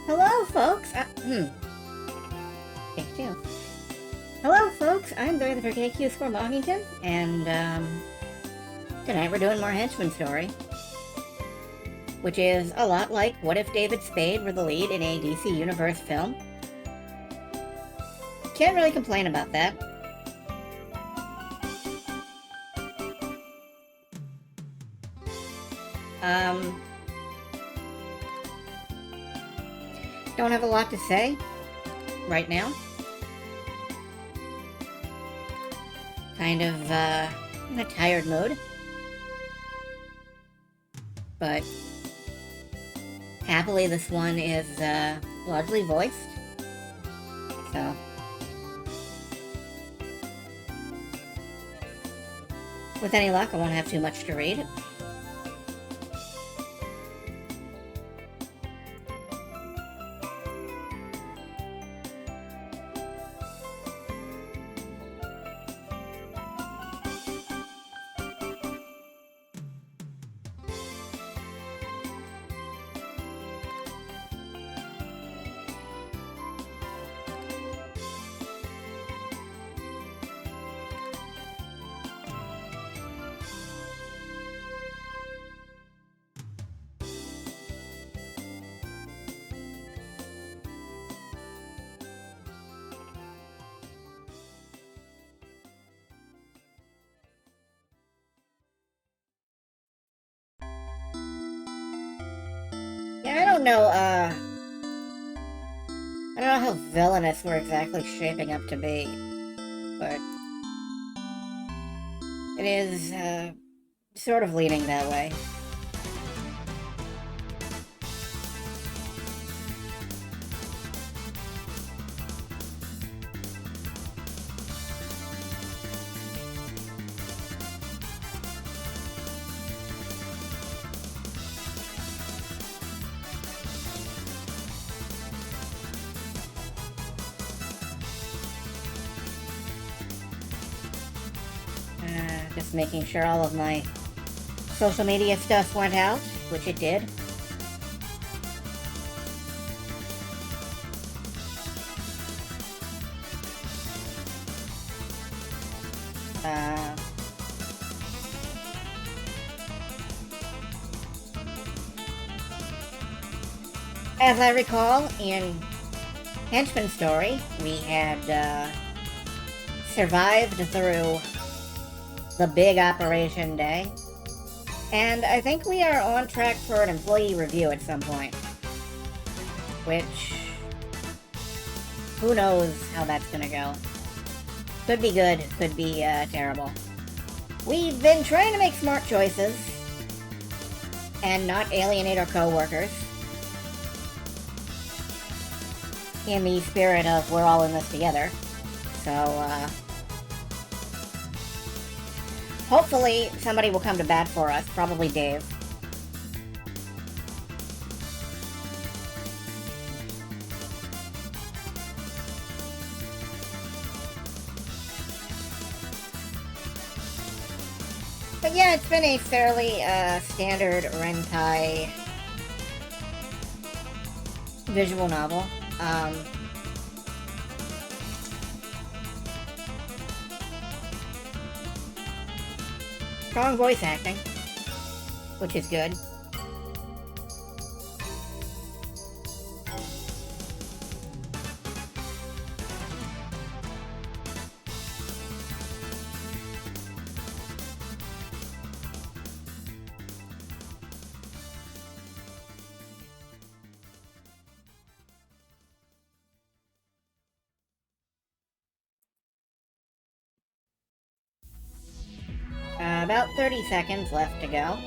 Hello, folks. Take two. Hello, folks. I'm Barry the for KQ Score Mockington, and tonight we're doing more Henchman story, which is a lot like What If David Spade were the lead in a DC Universe film. Can't really complain about that. Don't have a lot to say right now. Kind of in a tired mood. But happily this one is largely voiced. So with any luck, I won't have too much to read. Yeah, I don't know how villainous we're exactly shaping up to be, but it is sort of leaning that way. Just making sure all of my social media stuff went out, which it did. As I recall, in Henchman's story, we had survived through the big operation day, and I think we are on track for an employee review at some point, which, who knows how that's gonna go. Could be good, could be terrible. We've been trying to make smart choices and not alienate our co-workers in the spirit of we're all in this together, so hopefully somebody will come to bat for us, probably Dave. But yeah, it's been a fairly standard Rentai visual novel. Strong voice acting, which is good. About 30 seconds left to go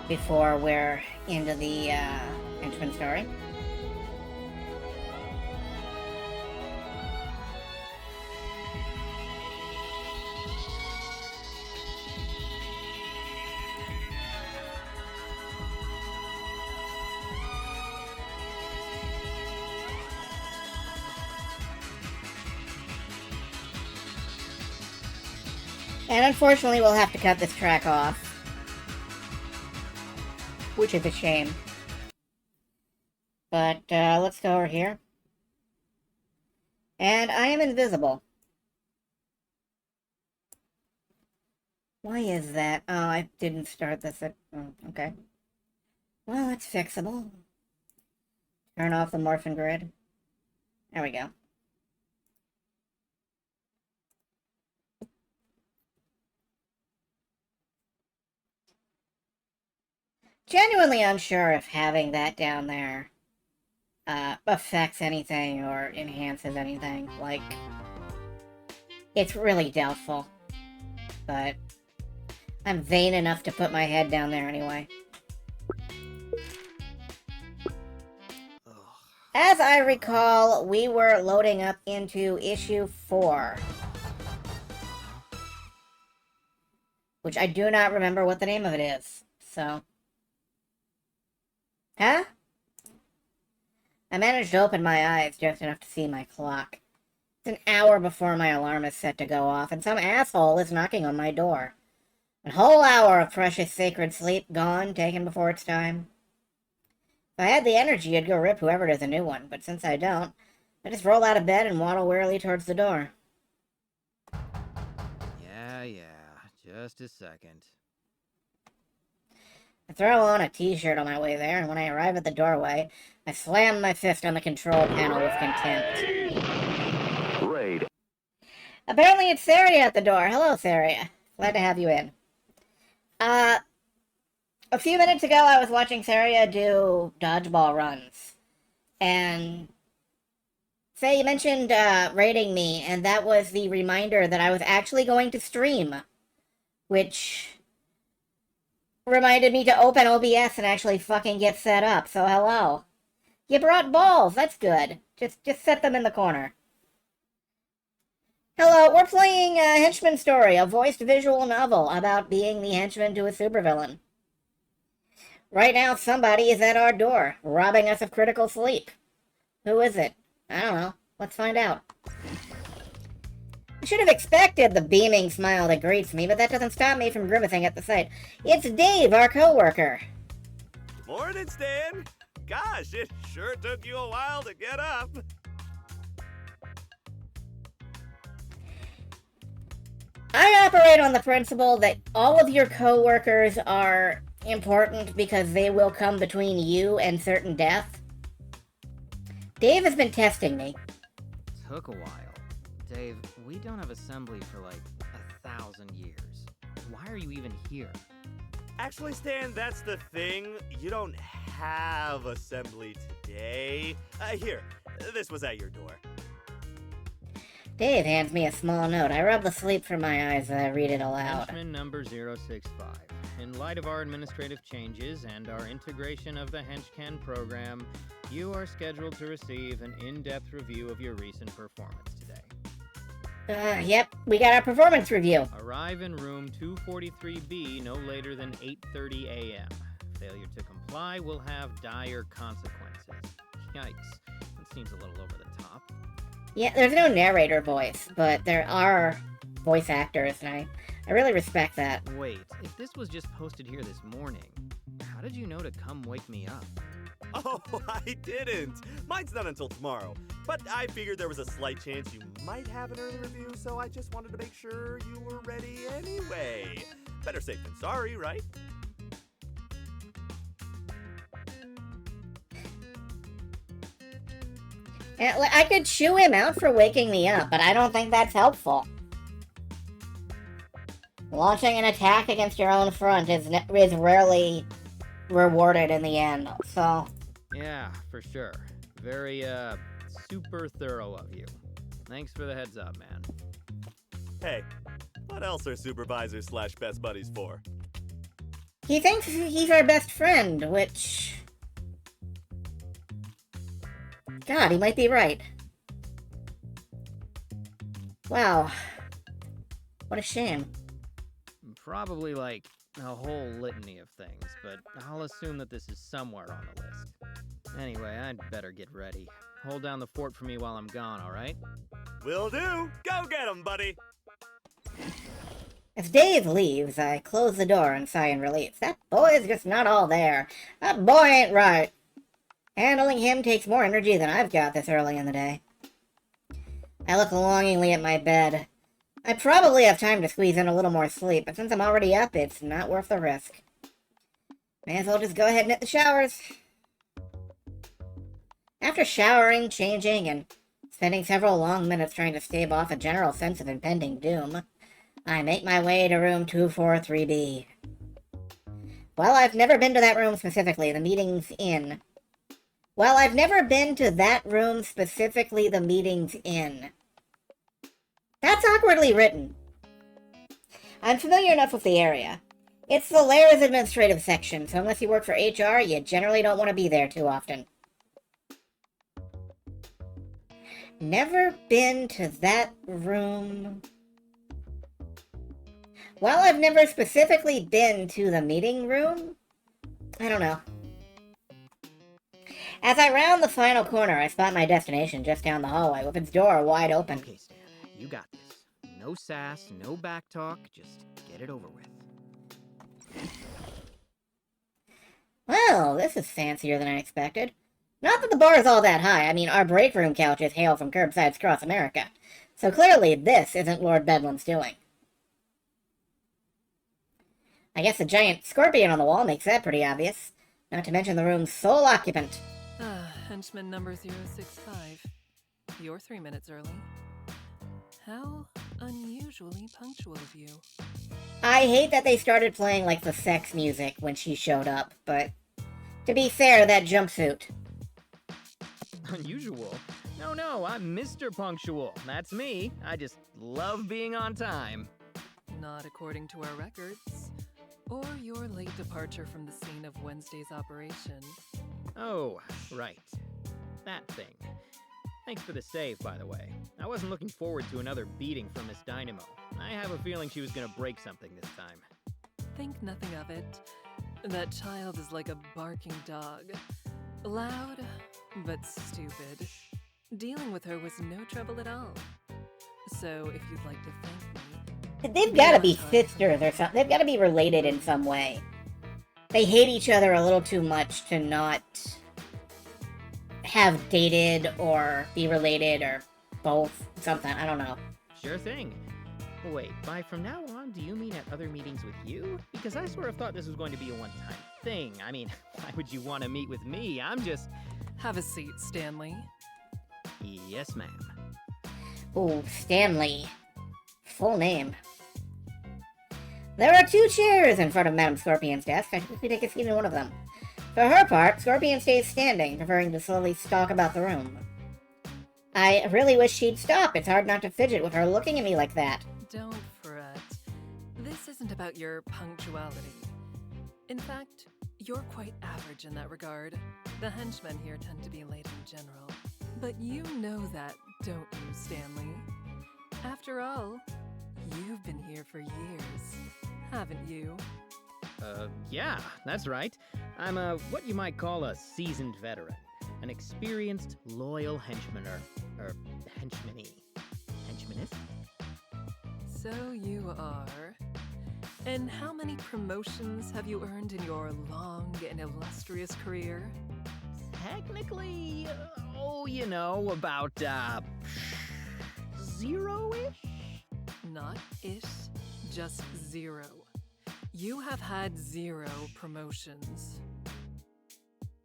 before we're into the Henchman story. And unfortunately, we'll have to cut this track off, which is a shame. but let's go over here. And I am invisible. Why is that? Oh, I didn't start this at... Oh, okay. Well, it's fixable. Turn off the morphin grid. There we go. Genuinely unsure if having that down there affects anything or enhances anything. Like, it's really doubtful. But I'm vain enough to put my head down there anyway. As I recall, we were loading up into issue 4. Which I do not remember what the name of it is, so... Huh? I managed to open my eyes just enough to see my clock. It's an hour before my alarm is set to go off, and some asshole is knocking on my door. A whole hour of precious sacred sleep gone, taken before it's time. If I had the energy, I'd go rip whoever does a new one, but since I don't, I just roll out of bed and waddle wearily towards the door. Yeah, just a second. I throw on a t-shirt on my way there, and when I arrive at the doorway, I slam my fist on the control panel with contempt. Raid. Apparently it's Saria at the door. Hello, Saria. Glad to have you in. A few minutes ago, I was watching Saria do dodgeball runs. And... Faye, you mentioned raiding me, and that was the reminder that I was actually going to stream. Which... reminded me to open OBS and actually fucking get set up, so hello. You brought balls, that's good. Just set them in the corner. Hello, we're playing Henchman Story, a voiced visual novel about being the henchman to a supervillain. Right now, somebody is at our door, robbing us of critical sleep. Who is it? I don't know. Let's find out. I should have expected the beaming smile that greets me, but that doesn't stop me from grimacing at the sight. It's Dave, our co-worker. Morning, Stan. Gosh, it sure took you a while to get up. I operate on the principle that all of your co-workers are important because they will come between you and certain death. Dave has been testing me. Took a while. Dave, we don't have assembly for like 1,000 years. Why are you even here? Actually, Stan, that's the thing. You don't have assembly today. Here, this was at your door. Dave hands me a small note. I rub the sleep from my eyes and I read it aloud. Henchman number 065. In light of our administrative changes and our integration of the Henchman program, you are scheduled to receive an in-depth review of your recent performance today. Yep, we got our performance review. Arrive in room 243B no later than 8:30 a.m. Failure to comply will have dire consequences. Yikes, that seems a little over the top. Yeah, there's no narrator voice, but there are voice actors, and I really respect that. Wait, if this was just posted here this morning, how did you know to come wake me up? Oh, I didn't. Mine's not until tomorrow. But I figured there was a slight chance you might have an early review, so I just wanted to make sure you were ready anyway. Better safe than sorry, right? I could chew him out for waking me up, but I don't think that's helpful. Launching an attack against your own front is rarely rewarded in the end, so... Yeah, for sure. Very, super thorough of you. Thanks for the heads up, man. Hey, what else are supervisors slash best buddies for? He thinks he's our best friend, which... God, he might be right. Wow. What a shame. Probably, like, a whole litany of things, but I'll assume that this is somewhere on the list. Anyway, I'd better get ready. Hold down the fort for me while I'm gone, alright? Will do! Go get 'em, buddy! As Dave leaves, I close the door and sigh in relief. That boy's just not all there. That boy ain't right. Handling him takes more energy than I've got this early in the day. I look longingly at my bed. I probably have time to squeeze in a little more sleep, but since I'm already up, it's not worth the risk. May as well just go ahead and hit the showers. After showering, changing, and spending several long minutes trying to stave off a general sense of impending doom, I make my way to room 243B. While I've never been to that room specifically, the meeting's in. That's awkwardly written. I'm familiar enough with the area. It's the Lairs administrative section, so unless you work for HR, you generally don't want to be there too often. Never been to that room. While I've never specifically been to the meeting room, I don't know. As I round the final corner, I spot my destination just down the hallway, with its door wide open. Okay, Stan, you got this. No sass, no backtalk, just get it over with. Well, this is fancier than I expected. Not that the bar is all that high. I mean, our break room couches hail from curbsides across America. So clearly, this isn't Lord Bedlam's doing. I guess the giant scorpion on the wall makes that pretty obvious. Not to mention the room's sole occupant. Henchman number 065. You're 3 minutes early. How unusually punctual of you. I hate that they started playing, like, the sex music when she showed up, but to be fair, that jumpsuit. Unusual? No, I'm Mr. Punctual. That's me. I just love being on time. Not according to our records. Or your late departure from the scene of Wednesday's operation. Oh, right. That thing. Thanks for the save, by the way. I wasn't looking forward to another beating from Miss Dynamo. I have a feeling she was gonna break something this time. Think nothing of it. That child is like a barking dog. Loud, but stupid. Dealing with her was no trouble at all. So if you'd like to thank me... They've gotta be sisters or something. They've gotta be related in some way. They hate each other a little too much to not have dated or be related or both. Something. I don't know. Sure thing. Wait, by from now on, do you mean at other meetings with you? Because I sort of thought this was going to be a one-time thing. I mean, why would you want to meet with me? I'm just... Have a seat, Stanley. Yes, ma'am. Ooh, Stanley. Full name. There are 2 chairs in front of Madame Scorpion's desk. I should take a seat in one of them. For her part, Scorpion stays standing, preferring to slowly stalk about the room. I really wish she'd stop. It's hard not to fidget with her looking at me like that. Don't fret. This isn't about your punctuality. In fact, you're quite average in that regard. The henchmen here tend to be late in general. But you know that, don't you, Stanley? After all, you've been here for years, haven't you? Yeah, that's right. I'm what you might call a seasoned veteran. An experienced, loyal henchmaner. Henchmanee. Henchmanist? So you are. And how many promotions have you earned in your long and illustrious career? Technically, about, 0-ish? Not ish, just 0. You have had 0 promotions.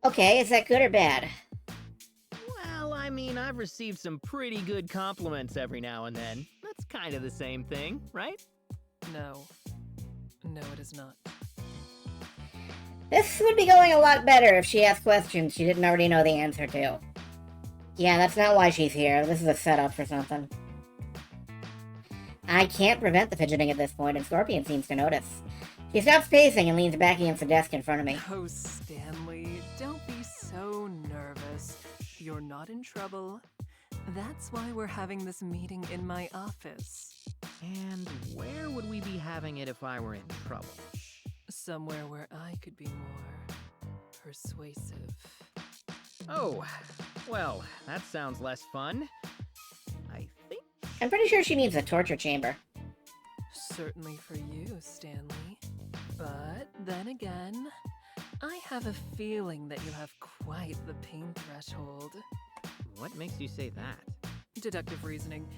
Okay, is that good or bad? Well, I mean, I've received some pretty good compliments every now and then. That's kind of the same thing, right? No, it is not. This would be going a lot better if she asked questions she didn't already know the answer to. Yeah, that's not why she's here. This is a setup for something. I can't prevent the fidgeting at this point, and Scorpion seems to notice. She stops pacing and leans back against the desk in front of me. Oh, Stanley, don't be so nervous. You're not in trouble. That's why we're having this meeting in my office. And where would we be having it if I were in trouble? Somewhere where I could be more persuasive. Oh, well, that sounds less fun. I think... I'm pretty sure she means the torture chamber. Certainly for you, Stanley. But then again, I have a feeling that you have quite the pain threshold. What makes you say that? Deductive reasoning.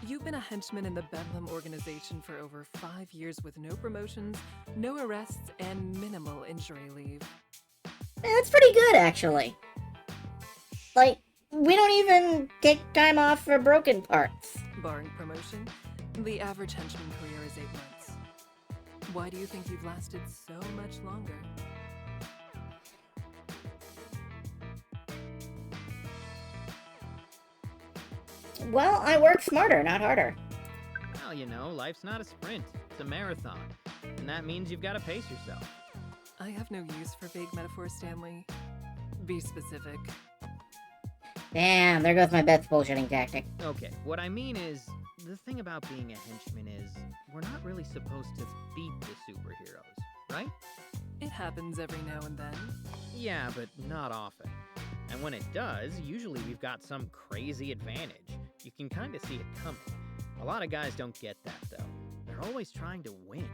You've been a henchman in the Bedlam organization for over 5 years with no promotions, no arrests, and minimal injury leave. That's pretty good, actually. Like, we don't even take time off for broken parts. Barring promotion, the average henchman career is 8 months. Why do you think you've lasted so much longer? Well, I work smarter, not harder. Well, you know, life's not a sprint, it's a marathon. And that means you've got to pace yourself. I have no use for vague metaphors, Stanley. Be specific. Damn, there goes my best bullshitting tactic. Okay, what I mean is, the thing about being a henchman is, we're not really supposed to beat the superheroes, right? It happens every now and then. Yeah, but not often. And when it does, usually we've got some crazy advantage. You can kind of see it coming. A lot of guys don't get that, though. They're always trying to win.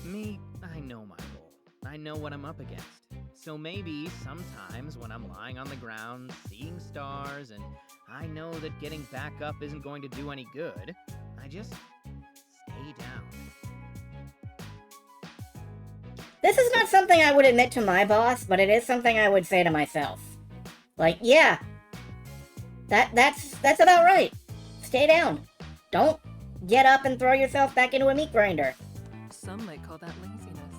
Me, I know my role. I know what I'm up against. So maybe sometimes when I'm lying on the ground, seeing stars, and I know that getting back up isn't going to do any good, I just stay down. This is not something I would admit to my boss, but it is something I would say to myself. Like, yeah, that's about right. Stay down. Don't get up and throw yourself back into a meat grinder. Some might call that laziness.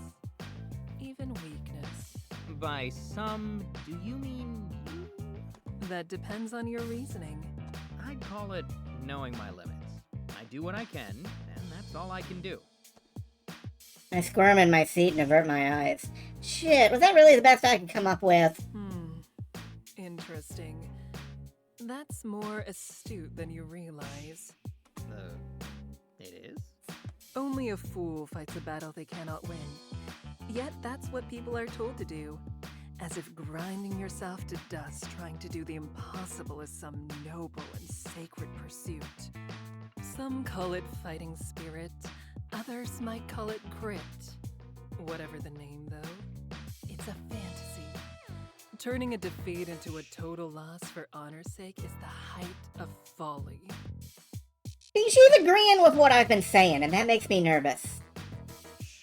Even weakness. By some, do you mean you? That depends on your reasoning. I'd call it knowing my limits. I do what I can, and that's all I can do. I squirm in my seat and avert my eyes. Shit, was that really the best I could come up with? Interesting. That's more astute than you realize. It is? Only a fool fights a battle they cannot win. Yet that's what people are told to do. As if grinding yourself to dust trying to do the impossible is some noble and sacred pursuit. Some call it fighting spirit, others might call it grit. Whatever the name, though, it's a fantasy. Turning a defeat into a total loss for honor's sake is the height of folly. See, she's agreeing with what I've been saying, and that makes me nervous.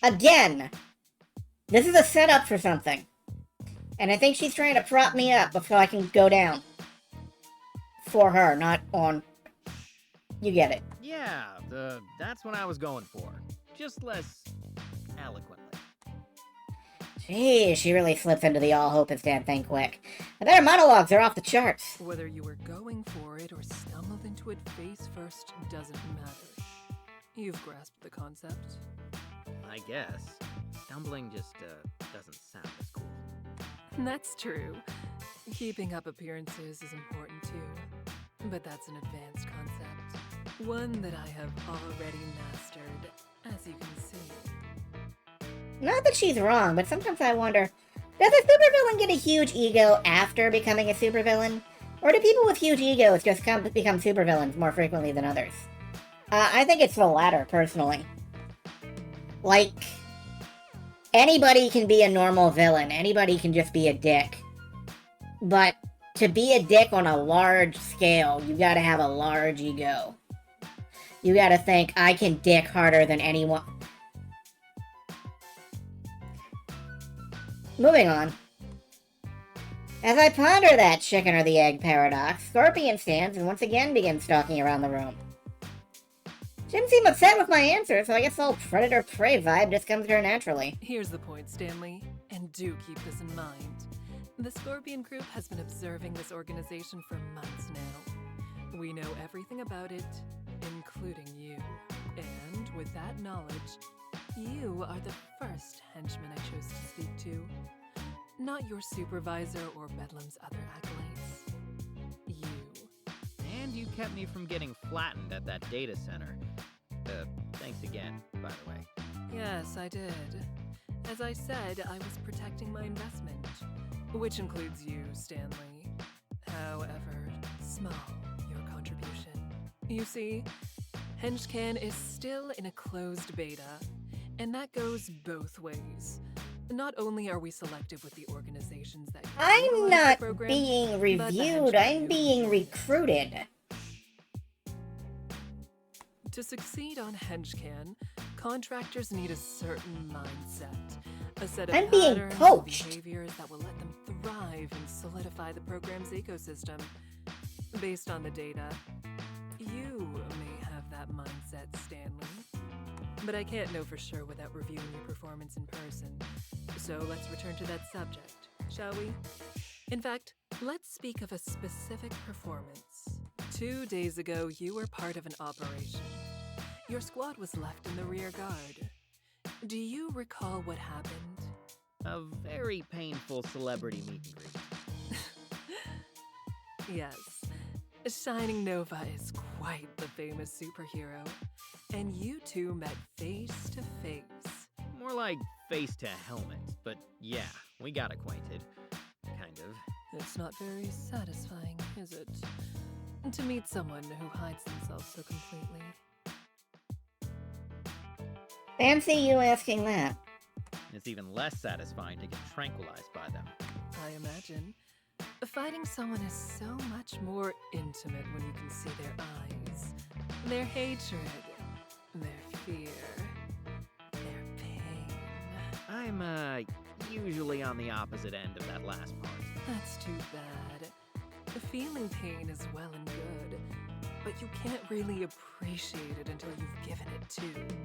Again, this is a setup for something. And I think she's trying to prop me up so I can go down. For her, not on... You get it. Yeah, that's what I was going for. Just less eloquently. Gee, she really slips into the all hope is dead thing quick. And their monologues are off the charts. Whether you were going for it or stumbled into it face first doesn't matter. You've grasped the concept. I guess. Stumbling just doesn't sound as cool. That's true. Keeping up appearances is important too. But that's an advanced concept. One that I have already mastered, as you can see. Not that she's wrong, but sometimes I wonder, does a supervillain get a huge ego after becoming a supervillain? Or do people with huge egos just become supervillains more frequently than others? I think it's the latter, personally. Like, anybody can be a normal villain. Anybody can just be a dick. But to be a dick on a large scale, you gotta have a large ego. You gotta think, I can dick harder than anyone. Moving on. As I ponder that chicken or the egg paradox, Scorpion stands and once again begins stalking around the room. She didn't seem upset with my answer, so I guess the whole predator-prey vibe just comes to her naturally. Here's the point, Stanley, and do keep this in mind. The Scorpion Group has been observing this organization for months now. We know everything about it, including you. And with that knowledge, you are the first henchman I chose to speak to. Not your supervisor or Bedlam's other acolytes. You. And you kept me from getting flattened at that data center. Thanks again, by the way. Yes, I did. As I said, I was protecting my investment, which includes you, Stanley. However small your contribution. You see, Henchman is still in a closed beta, and that goes both ways. Not only are we selective with the organizations that I'm utilize not the program, being but the reviewed, henchmen I'm who being join it. recruited. To succeed on Henchman, contractors need a certain mindset, a set of I'm being patterns and coached. behaviors that will let them thrive and solidify the program's ecosystem. Based on the data, you may have that mindset, Stanley. But I can't know for sure without reviewing your performance in person. So let's return to that subject, shall we? In fact, let's speak of a specific performance. 2 days ago, you were part of an operation. Your squad was left in the rear guard. Do you recall what happened? A very painful celebrity meet and greet. Yes, Shining Nova is quite the famous superhero, and you two met face to face. More like face to helmet, but yeah, we got acquainted. Kind of. It's not very satisfying, is it? To meet someone who hides themselves so completely. Fancy you asking that. It's even less satisfying to get tranquilized by them. I imagine. Fighting someone is so much more intimate when you can see their eyes, their hatred, their fear, their pain. I'm, usually on the opposite end of that last part. That's too bad. Feeling pain is well and good, but you can't really appreciate it until you've given it too.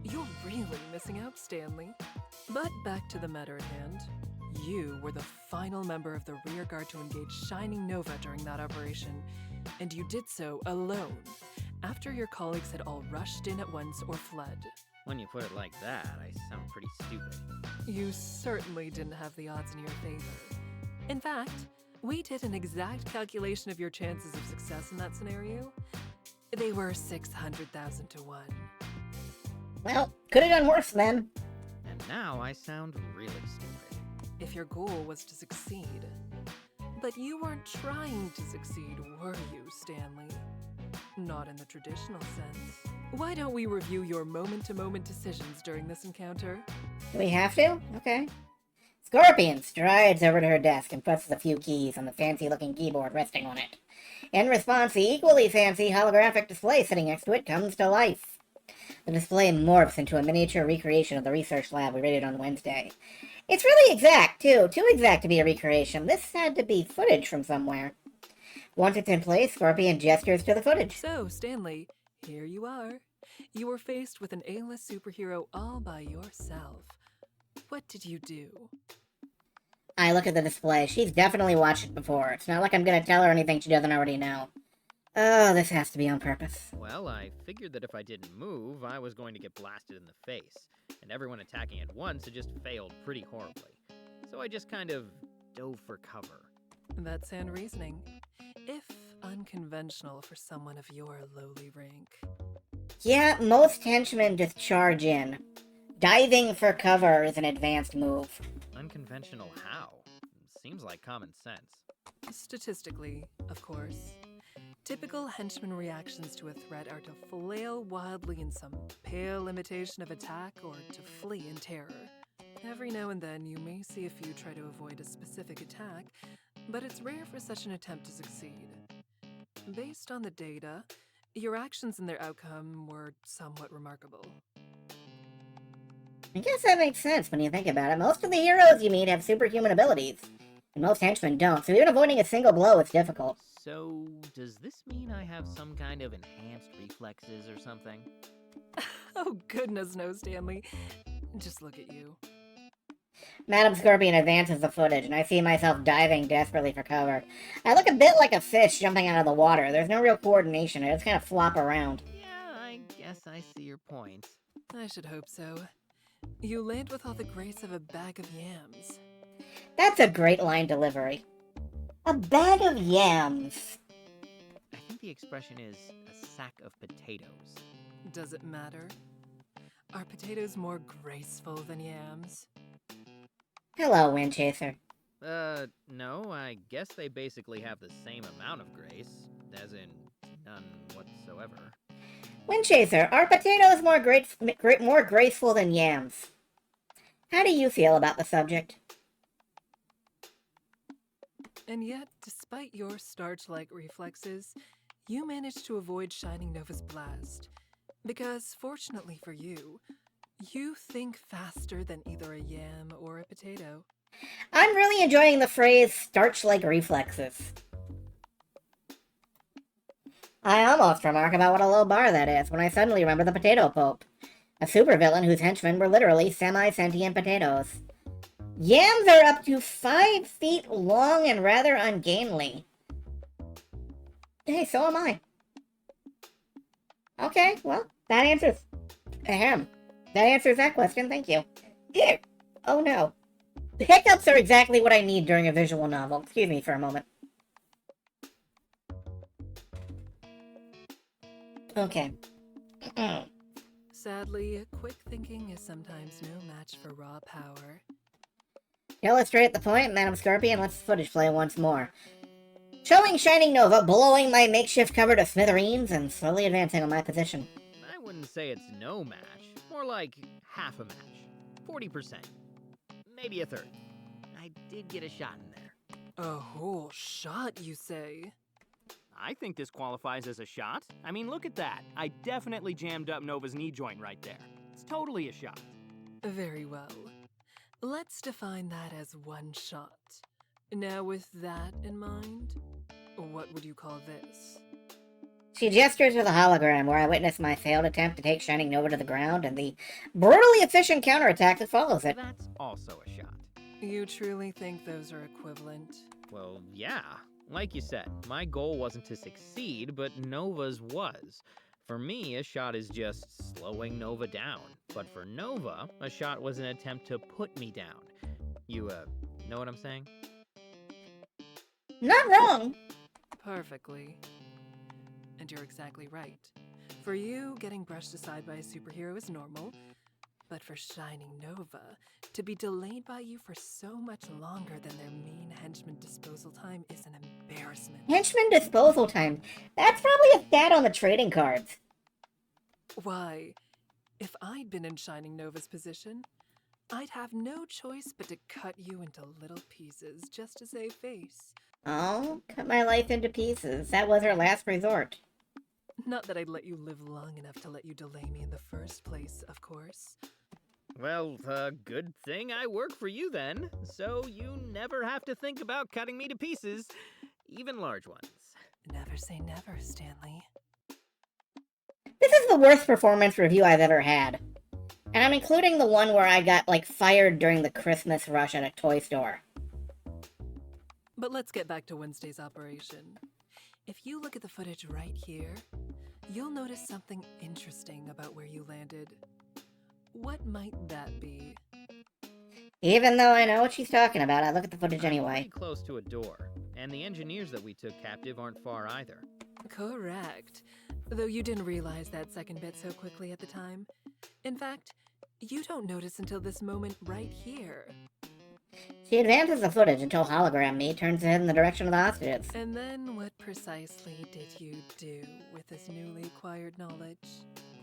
You're really missing out, Stanley. But back to the matter at hand. You were the final member of the rear guard to engage Shining Nova during that operation, and you did so alone, after your colleagues had all rushed in at once or fled. When you put it like that, I sound pretty stupid. You certainly didn't have the odds in your favor. In fact, we did an exact calculation of your chances of success in that scenario. They were 600,000 to 1. Well, could have done worse then. And now I sound really stupid. If your goal was to succeed. But you weren't trying to succeed, were you, Stanley? Not in the traditional sense. Why don't we review your moment-to-moment decisions during this encounter? Do we have to? Okay. Scorpion strides over to her desk and presses a few keys on the fancy-looking keyboard resting on it. In response, the equally fancy holographic display sitting next to it comes to life. The display morphs into a miniature recreation of the research lab we raided on Wednesday. It's really exact, too. Too exact to be a recreation. This had to be footage from somewhere. Once it's in place, Scorpion gestures to the footage. So, Stanley, here you are. You were faced with an A-list superhero all by yourself. What did you do? I look at the display. She's definitely watched it before. It's not like I'm gonna tell her anything she doesn't already know. Oh, this has to be on purpose. Well, I figured that if I didn't move, I was going to get blasted in the face, and everyone attacking at once had just failed pretty horribly. So I just kind of dove for cover. That's sound reasoning. If unconventional for someone of your lowly rank. Yeah, most henchmen just charge in. Diving for cover is an advanced move. Unconventional how? Seems like common sense. Statistically, of course. Typical henchman reactions to a threat are to flail wildly in some pale imitation of attack or to flee in terror. Every now and then you may see a few try to avoid a specific attack, but it's rare for such an attempt to succeed. Based on the data, your actions and their outcome were somewhat remarkable. I guess that makes sense when you think about it. Most of the heroes you meet have superhuman abilities, and most henchmen don't, so even avoiding a single blow is difficult. So, does this mean I have some kind of enhanced reflexes or something? Oh goodness no, Stanley. Just look at you. Madam Scorpion advances the footage, and I see myself diving desperately for cover. I look a bit like a fish jumping out of the water. There's no real coordination. I just kind of flop around. Yeah, I guess I see your point. I should hope so. You land with all the grace of a bag of yams. That's a great line delivery. A bag of yams. I think the expression is a sack of potatoes. Does it matter? Are potatoes more graceful than yams? Hello, Windchaser. No, I guess they basically have the same amount of grace, as in none whatsoever. Windchaser, are potatoes more graceful than yams? How do you feel about the subject? And yet, despite your starch-like reflexes, you managed to avoid Shining Nova's blast. Because, fortunately for you, you think faster than either a yam or a potato. I'm really enjoying the phrase starch-like reflexes. I almost remark about what a low bar that is when I suddenly remember the Potato Pope, a supervillain whose henchmen were literally semi-sentient potatoes. Yams are up to 5 feet long and rather ungainly. Hey, so am I. Okay, well, that answers... Ahem. That answers that question, thank you. Here. Oh no. The hiccups are exactly what I need during a visual novel. Excuse me for a moment. Okay. Sadly, quick thinking is sometimes no match for raw power. To illustrate the point, Madam Scorpion lets the footage play once more. Showing Shining Nova blowing my makeshift cover to smithereens and slowly advancing on my position. I wouldn't say it's no match. More like half a match. 40%. Maybe a third. I did get a shot in there. A whole shot, you say? I think this qualifies as a shot. I mean, look at that. I definitely jammed up Nova's knee joint right there. It's totally a shot. Very well. Let's define that as one shot. Now, with that in mind, what would you call this? She gestures with a hologram where I witness my failed attempt to take Shining Nova to the ground and the brutally efficient counterattack that follows it. That's also a shot. You truly think those are equivalent? Well, yeah. Like you said, my goal wasn't to succeed, but Nova's was. For me, a shot is just slowing Nova down. But for Nova, a shot was an attempt to put me down. You, know what I'm saying? Not wrong. Perfectly. And you're exactly right. For you, getting brushed aside by a superhero is normal. But for Shining Nova, to be delayed by you for so much longer than their mean henchman disposal time is an embarrassment. Henchman disposal time. That's probably a stat on the trading cards. Why, if I'd been in Shining Nova's position, I'd have no choice but to cut you into little pieces just to save face. Oh, cut my life into pieces. That was her last resort. Not that I'd let you live long enough to let you delay me in the first place, of course. Well, good thing I work for you then, so you never have to think about cutting me to pieces, even large ones. Never say never, Stanley. This is the worst performance review I've ever had. And I'm including the one where I got, fired during the Christmas rush at a toy store. But let's get back to Wednesday's operation. If you look at the footage right here, you'll notice something interesting about where you landed. What might that be? Even though I know what she's talking about, I look at the footage I'm anyway. pretty close to a door, and the engineers that we took captive aren't far either. Correct. Though you didn't realize that second bit so quickly at the time. In fact, you don't notice until this moment right here. She advances the footage until hologram me turns to head in the direction of the hostages. And then what precisely did you do with this newly acquired knowledge?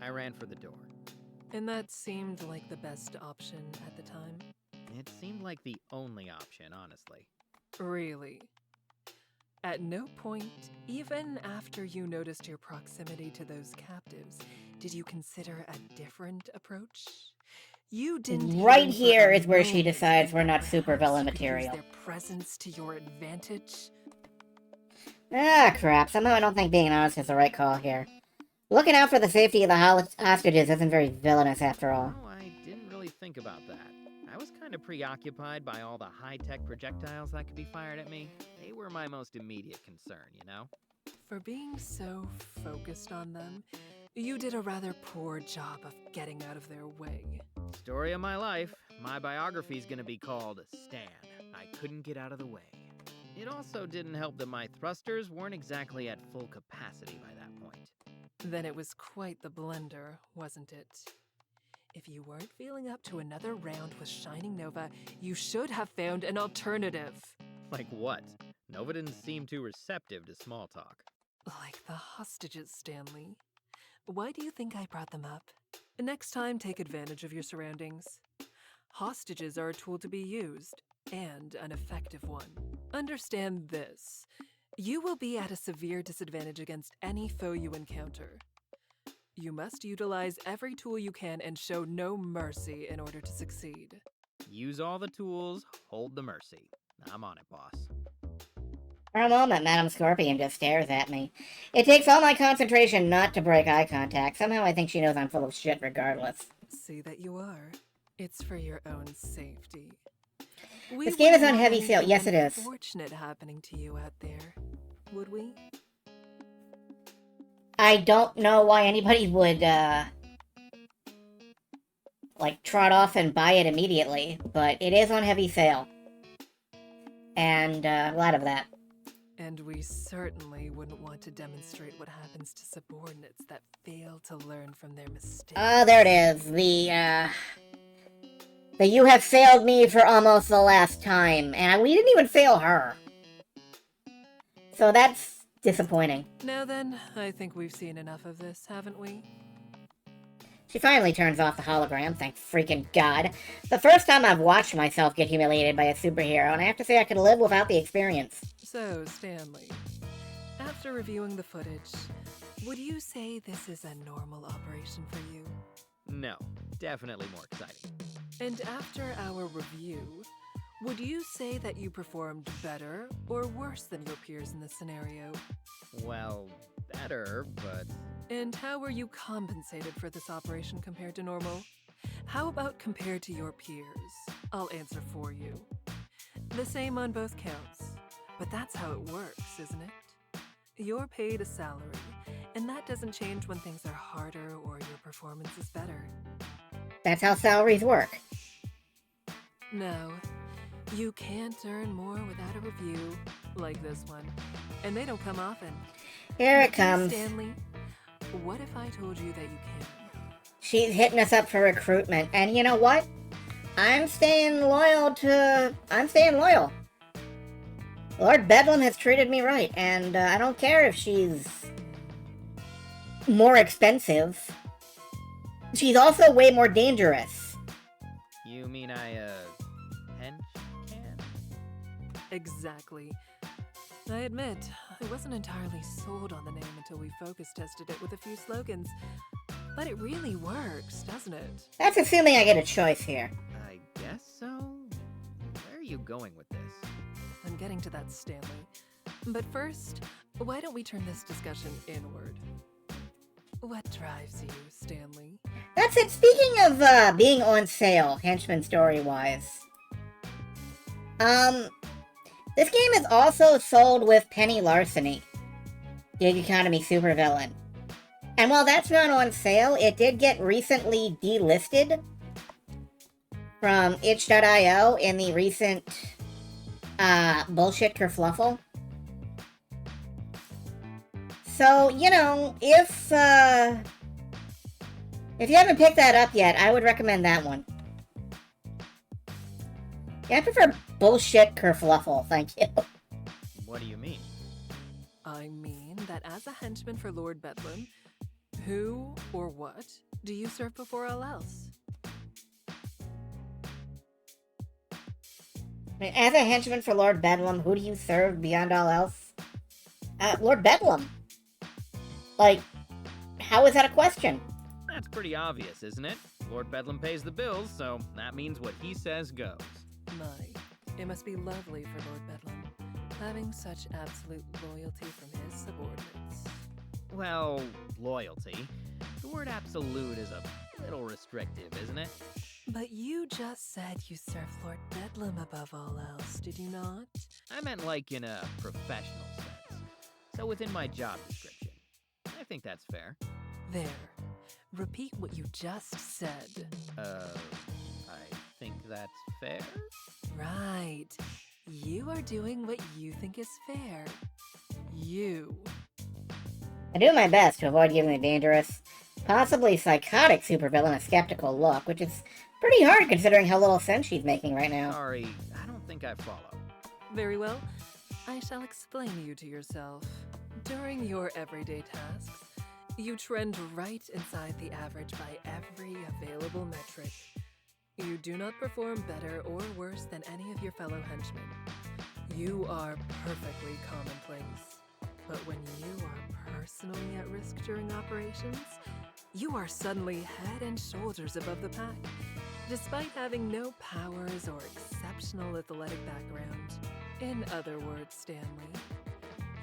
I ran for the door. And that seemed like the best option at the time? It seemed like the only option, honestly. Really? At no point, even after you noticed your proximity to those captives, did you consider a different approach? You didn't. Right even for here a is where she moment decides think we're not that supervillain perhaps you could material. use their presence to your advantage? Ah, crap. Somehow I don't think being honest is the right call here. Looking out for the safety of the hostages isn't very villainous after all. No, I didn't really think about that. I was kind of preoccupied by all the high-tech projectiles that could be fired at me. They were my most immediate concern, you know? For being so focused on them, you did a rather poor job of getting out of their way. Story of my life. My biography's gonna be called Stan. I couldn't get out of the way. It also didn't help that my thrusters weren't exactly at full capacity by that point. Then it was quite the blender, wasn't it? If you weren't feeling up to another round with Shining Nova, you should have found an alternative. Like what? Nova didn't seem too receptive to small talk. Like the hostages, Stanley. Why do you think I brought them up? Next time, take advantage of your surroundings. Hostages are a tool to be used, and an effective one. Understand this. You will be at a severe disadvantage against any foe you encounter. You must utilize every tool you can and show no mercy in order to succeed. Use all the tools, hold the mercy. I'm on it, boss. For a moment, Madame Scorpion just stares at me. It takes all my concentration not to break eye contact. Somehow I think she knows I'm full of shit regardless. See that you are. It's for your own safety. This game is wouldn't on want heavy sale. anything Yes, it is. unfortunate happening to you out there, would we? I don't know why anybody would, like, trot off and buy it immediately, but it is on heavy sale. And, glad of that. And we certainly wouldn't want to demonstrate what happens to subordinates that fail to learn from their mistakes. There it is. The you have failed me for almost the last time, and we didn't even fail her. So that's disappointing. Now then, I think we've seen enough of this, haven't we? She finally turns off the hologram, thank freaking God. The first time I've watched myself get humiliated by a superhero, and I have to say I could live without the experience. So, Stanley, after reviewing the footage, would you say this is a normal operation for you? No, definitely more exciting. And after our review, would you say that you performed better or worse than your peers in this scenario? Well, better, but... And how were you compensated for this operation compared to normal? How about compared to your peers? I'll answer for you. The same on both counts. But that's how it works, isn't it? You're paid a salary, and that doesn't change when things are harder or your performance is better. That's how salaries work. No, you can't earn more without a review like this one, and they don't come often. Here it comes. Stanley, what if I told you that you can? She's hitting us up for recruitment, and you know what? I'm staying loyal. Lord Bedlam has treated me right, and I don't care if she's more expensive. She's also way more dangerous. You mean Henchman? Exactly. I admit, I wasn't entirely sold on the name until we focus tested it with a few slogans. But it really works, doesn't it? That's assuming I get a choice here. I guess so? Where are you going with this? I'm getting to that, Stanley. But first, why don't we turn this discussion inward? What drives you, Stanley? That's it. Speaking of being on sale, Henchman story-wise. This game is also sold with penny larceny. Gig economy supervillain. And while that's not on sale, it did get recently delisted from itch.io in the recent bullshit kerfluffle. So, you know, if you haven't picked that up yet, I would recommend that one. Yeah, I prefer bullshit kerfluffle, thank you. What do you mean? I mean that as a henchman for Lord Bedlam, who or what do you serve before all else? I mean, as a henchman for Lord Bedlam, who do you serve beyond all else? Lord Bedlam. Like, how is that a question? That's pretty obvious, isn't it? Lord Bedlam pays the bills, so that means what he says goes. My, it must be lovely for Lord Bedlam, having such absolute loyalty from his subordinates. Well, loyalty. The word absolute is a little restrictive, isn't it? But you just said you serve Lord Bedlam above all else, did you not? I meant like in a professional sense. So within my job description. I think that's fair. There. Repeat what you just said. I think that's fair? Right. You are doing what you think is fair. You. I do my best to avoid giving the dangerous, possibly psychotic supervillain a skeptical look, which is pretty hard considering how little sense she's making right now. Sorry, I don't think I follow. Very well. I shall explain you to yourself. During your everyday tasks, you trend right inside the average by every available metric. You do not perform better or worse than any of your fellow henchmen. You are perfectly commonplace. But when you are personally at risk during operations, you are suddenly head and shoulders above the pack, despite having no powers or exceptional athletic background. In other words, Stanley,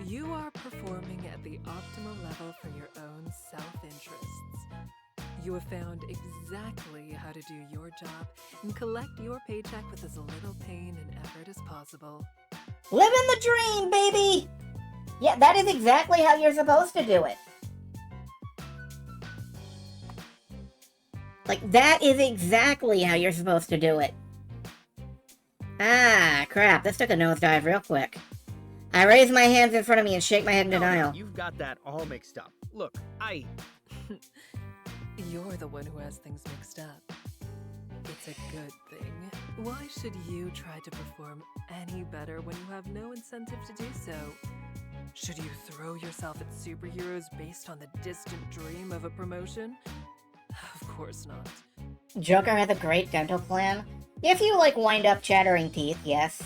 you are performing at the optimal level for your own self-interests. You have found exactly how to do your job and collect your paycheck with as little pain and effort as possible. Living the dream, baby! Yeah, that is exactly how you're supposed to do it. Like, that is exactly how you're supposed to do it. Ah, crap, this took a nosedive real quick. I raise my hands in front of me and shake my head in No, denial. you've got that all mixed up. Look, You're the one who has things mixed up. It's a good thing. Why should you try to perform any better when you have no incentive to do so? Should you throw yourself at superheroes based on the distant dream of a promotion? Of course not. Joker has a great dental plan. If you, like, wind up chattering teeth, yes.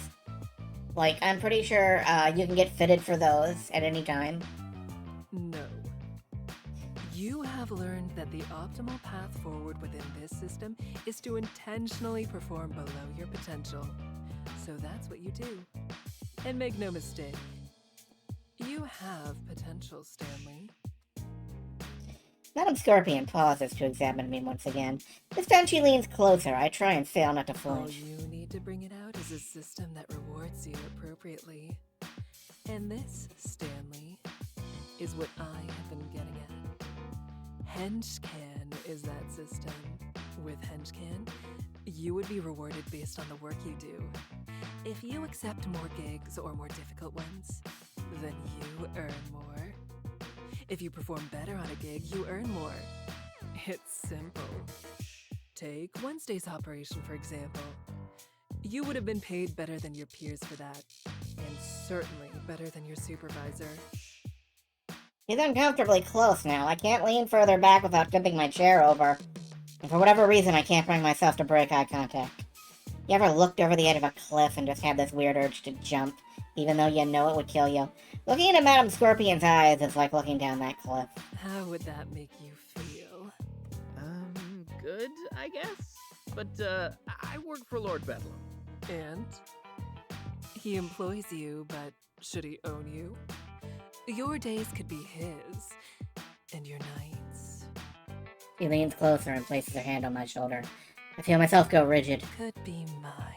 Like, I'm pretty sure you can get fitted for those at any time. No. You have learned that the optimal path forward within this system is to intentionally perform below your potential. So that's what you do. And make no mistake, you have potential, Stanley. Madam Scorpion pauses to examine me once again. This time she leans closer. I try and fail not to All flinch. you need to bring it out is a system that rewards you appropriately. And this, Stanley, is what I have been getting at. Henchman is that system. With Henchman, you would be rewarded based on the work you do. If you accept more gigs or more difficult ones, then you earn more. If you perform better on a gig, you earn more. It's simple. Take Wednesday's operation, for example. You would have been paid better than your peers for that, and certainly better than your supervisor. He's uncomfortably close now. I can't lean further back without tipping my chair over. And for whatever reason, I can't bring myself to break eye contact. You ever looked over the edge of a cliff and just had this weird urge to jump, even though you know it would kill you? Looking into Madam Scorpion's eyes is like looking down that cliff. How would that make you feel? Good, I guess. But, I work for Lord Bedlam. And? He employs you, but should he own you? Your days could be his, and your nights She leans closer and places her hand on my shoulder. I feel myself go rigid. could be mine.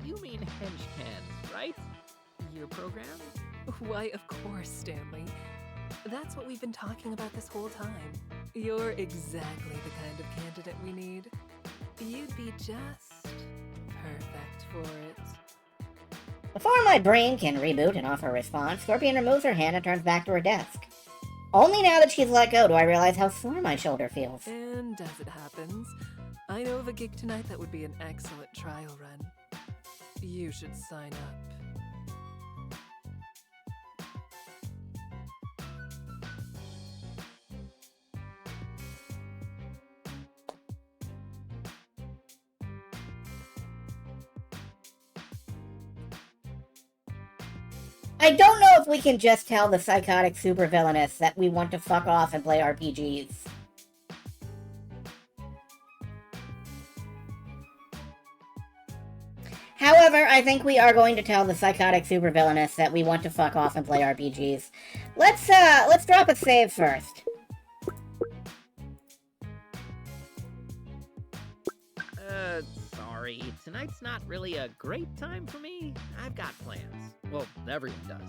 You mean Henchman, right? Your program? Why, of course, Stanley. That's what we've been talking about this whole time. You're exactly the kind of candidate we need. You'd be just perfect for it. Before my brain can reboot and offer a response, Scorpion removes her hand and turns back to her desk. Only now that she's let go do I realize how sore my shoulder feels. And as it happens, I know of a gig tonight that would be an excellent trial run. You should sign up. I don't know if we can just tell the psychotic supervillainess that we want to fuck off and play RPGs. However, I think we are going to tell the psychotic supervillainess that we want to fuck off and play RPGs. Let's drop a save first. Sorry. Tonight's not really a great time for me. I've got plans. Well, everyone does.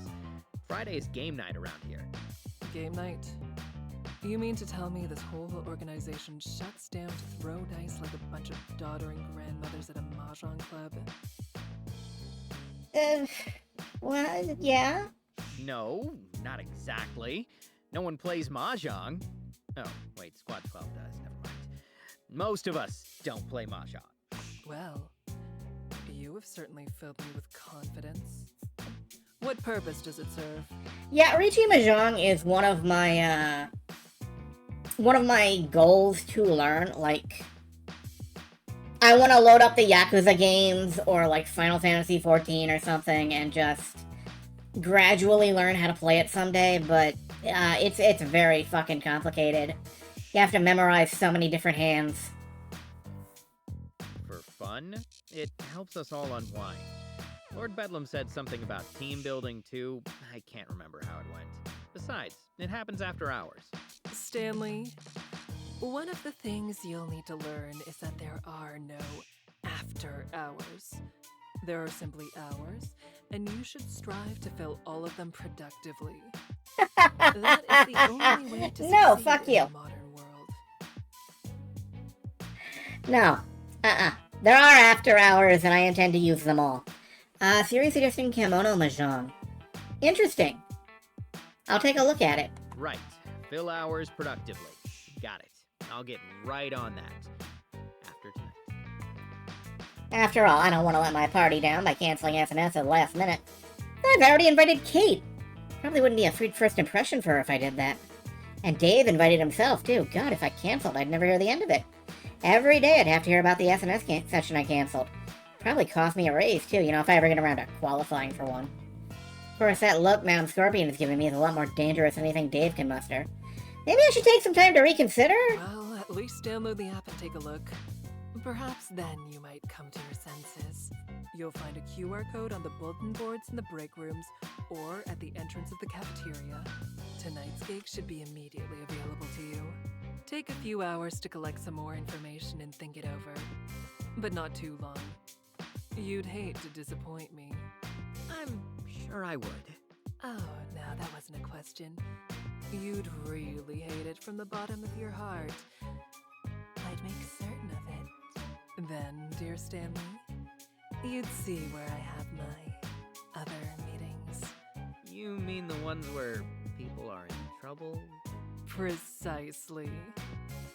Friday's game night around here. Game night? You mean to tell me this whole organization shuts down to throw dice like a bunch of doddering grandmothers at a mahjong club? Well, yeah? No, not exactly. No one plays Mahjong. Oh, wait, Squad 12 does. Never mind. Most of us don't play Mahjong. Well, you have certainly filled me with confidence. What purpose does it serve? Yeah, Riichi Mahjong is one of my goals to learn. Like, I want to load up the Yakuza games or like Final Fantasy 14 or something and just gradually learn how to play it someday, but it's very fucking complicated. You have to memorize so many different hands. For fun, it helps us all unwind. Lord Bedlam said something about team building too. I can't remember how it went. Besides, it happens after hours. Stanley, one of the things you'll need to learn is that there are no after hours. There are simply hours, and you should strive to fill all of them productively. That is the only way to No, succeed fuck in you. the modern world. No. There are after hours, and I intend to use them all. Series suggesting Kimono Mahjong. Interesting. I'll take a look at it. Right. Fill hours productively. Got it. I'll get right on that. After tonight. After all, I don't want to let my party down by canceling SNS at the last minute. I've already invited Kate. Probably wouldn't be a first impression for her if I did that. And Dave invited himself, too. God, if I canceled, I'd never hear the end of it. Every day I'd have to hear about the SNS session I canceled. Probably cost me a raise, too, if I ever get around to qualifying for one. Of course, that look Madam Scorpion is giving me is a lot more dangerous than anything Dave can muster. Maybe I should take some time to reconsider? Well, at least download the app and take a look. Perhaps then you might come to your senses. You'll find a QR code on the bulletin boards in the break rooms or at the entrance of the cafeteria. Tonight's gig should be immediately available to you. Take a few hours to collect some more information and think it over. But not too long. You'd hate to disappoint me. I'm sure I would. Oh, no, that wasn't a question. You'd really hate it from the bottom of your heart. I'd make certain of it. Then, dear Stanley, you'd see where I have my other meetings. You mean the ones where people are in trouble? Precisely.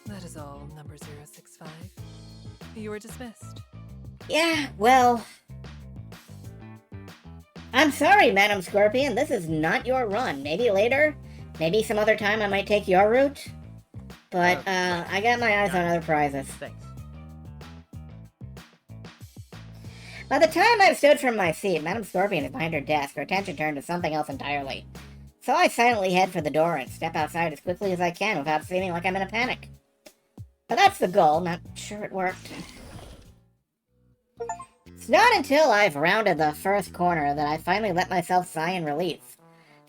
That is all, number 065. You are dismissed. Yeah, well... I'm sorry, Madam Scorpion, this is not your run. Maybe later? Maybe some other time I might take your route? But, I got my eyes on other prizes. Thanks. By the time I've stood from my seat, Madam Scorpion is behind her desk, her attention turned to something else entirely. So I silently head for the door and step outside as quickly as I can without seeming like I'm in a panic. But that's the goal, not sure it worked. It's not until I've rounded the first corner that I finally let myself sigh in relief.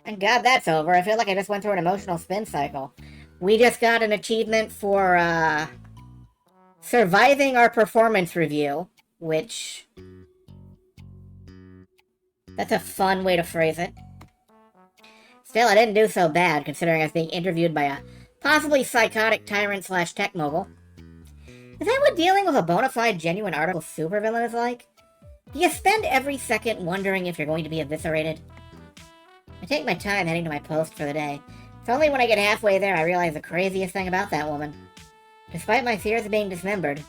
Thank God that's over. I feel like I just went through an emotional spin cycle. We just got an achievement for, surviving our performance review, which... That's a fun way to phrase it. Still, I didn't do so bad, considering I was being interviewed by a possibly psychotic tyrant/tech mogul. Is that what dealing with a bona fide, genuine article supervillain is like? Do you spend every second wondering if you're going to be eviscerated? I take my time heading to my post for the day. It's only when I get halfway there I realize the craziest thing about that woman. Despite my fears of being dismembered,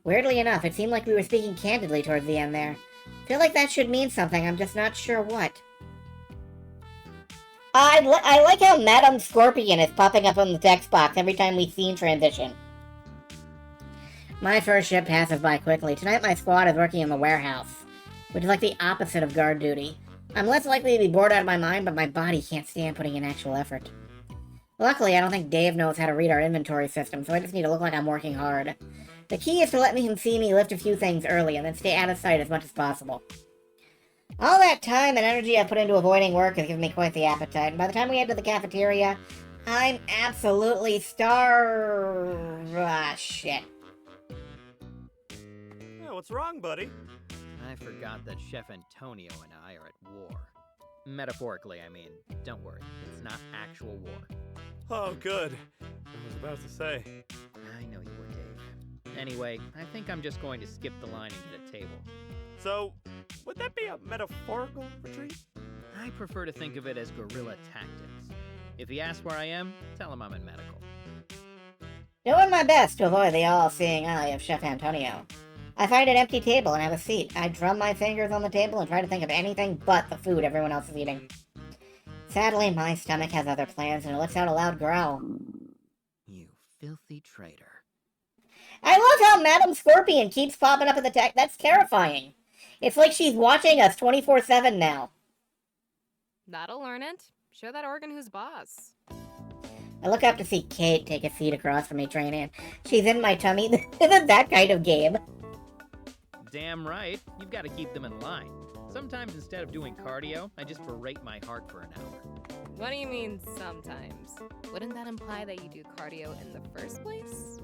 weirdly enough, it seemed like we were speaking candidly towards the end there. I feel like that should mean something, I'm just not sure what. I like how Madam Scorpion is popping up on the text box every time we scene transition. My first shift passes by quickly. Tonight my squad is working in the warehouse, which is like the opposite of guard duty. I'm less likely to be bored out of my mind, but my body can't stand putting in actual effort. Luckily, I don't think Dave knows how to read our inventory system, so I just need to look like I'm working hard. The key is to let him see me lift a few things early and then stay out of sight as much as possible. All that time and energy I put into avoiding work has given me quite the appetite, and by the time we head to the cafeteria, I'm absolutely starved. Ah, shit. Yeah, what's wrong, buddy? I forgot that Chef Antonio and I are at war. Metaphorically, I mean. Don't worry, it's not actual war. Oh, good. I was about to say. I know you were, Dave. Anyway, I think I'm just going to skip the line and get a table. So, would that be a metaphorical retreat? I prefer to think of it as guerrilla tactics. If he asks where I am, tell him I'm in medical. Doing my best to avoid the all-seeing eye of Chef Antonio. I find an empty table and have a seat. I drum my fingers on the table and try to think of anything but the food everyone else is eating. Sadly, my stomach has other plans and it lets out a loud growl. You filthy traitor. I love how Madam Scorpion keeps popping up in the text. That's terrifying. It's like she's watching us 24/7 now. That'll learn it. Show that organ who's boss. I look up to see Kate take a seat across from me, training. She's in my tummy. Isn't that kind of game? Damn right. You've got to keep them in line. Sometimes instead of doing cardio, I just berate my heart for an hour. What do you mean sometimes? Wouldn't that imply that you do cardio in the first place?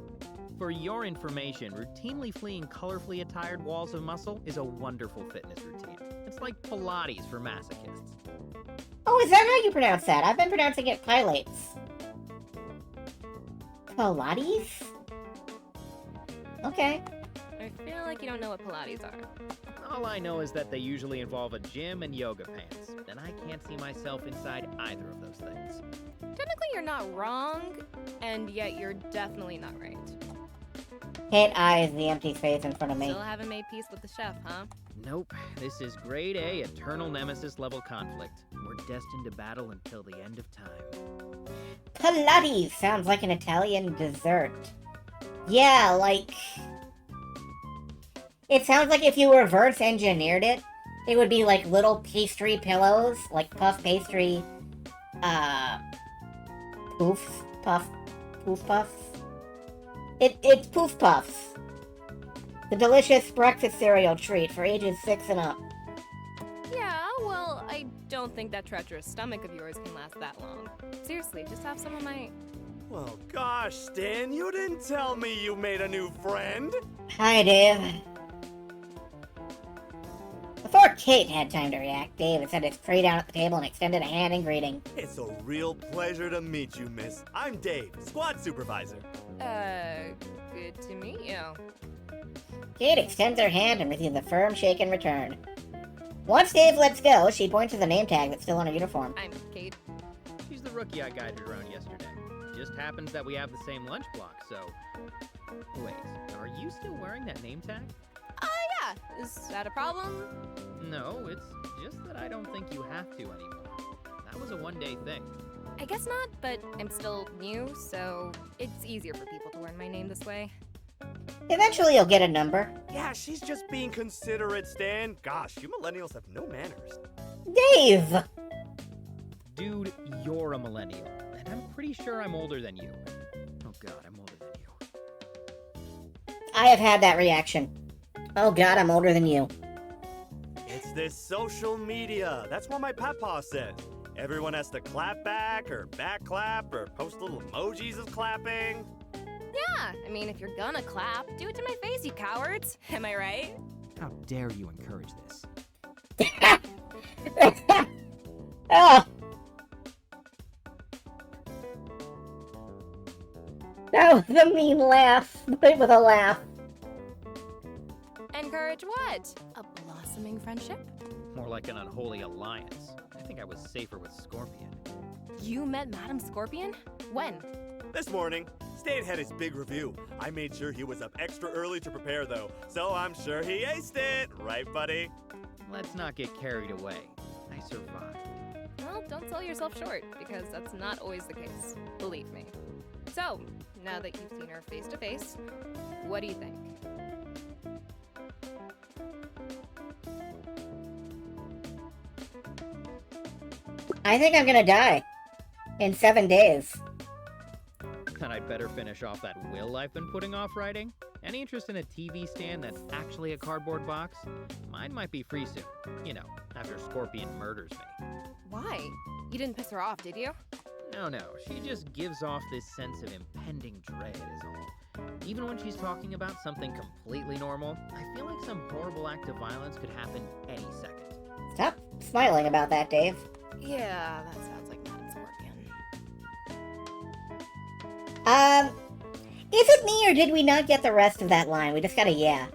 For your information, routinely fleeing colorfully attired walls of muscle is a wonderful fitness routine. It's like Pilates for masochists. Oh, is that how you pronounce that? I've been pronouncing it pilates. Pilates? Okay. I feel like you don't know what Pilates are. All I know is that they usually involve a gym and yoga pants, and I can't see myself inside either of those things. Technically, you're not wrong, and yet you're definitely not right. Kate eyes the empty space in front of me. Still haven't made peace with the chef, huh? Nope, this is grade A eternal nemesis level conflict. We're destined to battle until the end of time. Pilates sounds like an Italian dessert. Yeah, like... It sounds like if you reverse engineered it, it would be like little pastry pillows, like puff pastry, poof puffs. It's poof puffs. The delicious breakfast cereal treat for ages 6 and up. Yeah, well, I don't think that treacherous stomach of yours can last that long. Seriously, just have some of my... Well, gosh, Stan, you didn't tell me you made a new friend. Hi, Dave. Before Kate had time to react, Dave had set his tray down at the table and extended a hand in greeting. It's a real pleasure to meet you, miss. I'm Dave, squad supervisor. Good to meet you. Kate extends her hand and receives a firm shake in return. Once Dave lets go, she points to the name tag that's still on her uniform. I'm Kate. She's the rookie I guided around yesterday. Just happens that we have the same lunch block, so... Wait, are you still wearing that name tag? Yeah, is that a problem? No, it's just that I don't think you have to anymore. That was a one-day thing. I guess not, but I'm still new, so it's easier for people to learn my name this way. Eventually you'll get a number. Yeah, she's just being considerate, Stan. Gosh, you millennials have no manners. Dave! Dude, you're a millennial, and I'm pretty sure I'm older than you. Oh god, I'm older than you. I have had that reaction. Oh god, I'm older than you. It's this social media. That's what my papa said. Everyone has to clap back or back clap or post little emojis of clapping. Yeah, I mean, if you're gonna clap, do it to my face, you cowards. Am I right? How dare you encourage this? Oh. That was a mean laugh, but with a laugh. Encourage what? A blossoming friendship? More like an unholy alliance. I think I was safer with Scorpion. You met Madam Scorpion? When? This morning, Stan had his big review. I made sure he was up extra early to prepare, though, so I'm sure he aced it. Right, buddy? Let's not get carried away. I survived. Well, don't sell yourself short, because that's not always the case. Believe me. So, now that you've seen her face to face, what do you think? I think I'm gonna die. In 7 days. Then I'd better finish off that will I've been putting off writing. Any interest in a TV stand that's actually a cardboard box? Mine might be free soon. You know, after Scorpion murders me. Why? You didn't piss her off, did you? No, she just gives off this sense of impending dread is all. Even when she's talking about something completely normal, I feel like some horrible act of violence could happen any second. Stop smiling about that, Dave. Yeah, that sounds like Madam Scorpion. Is it me or did we not get the rest of that line? We just got a yeah.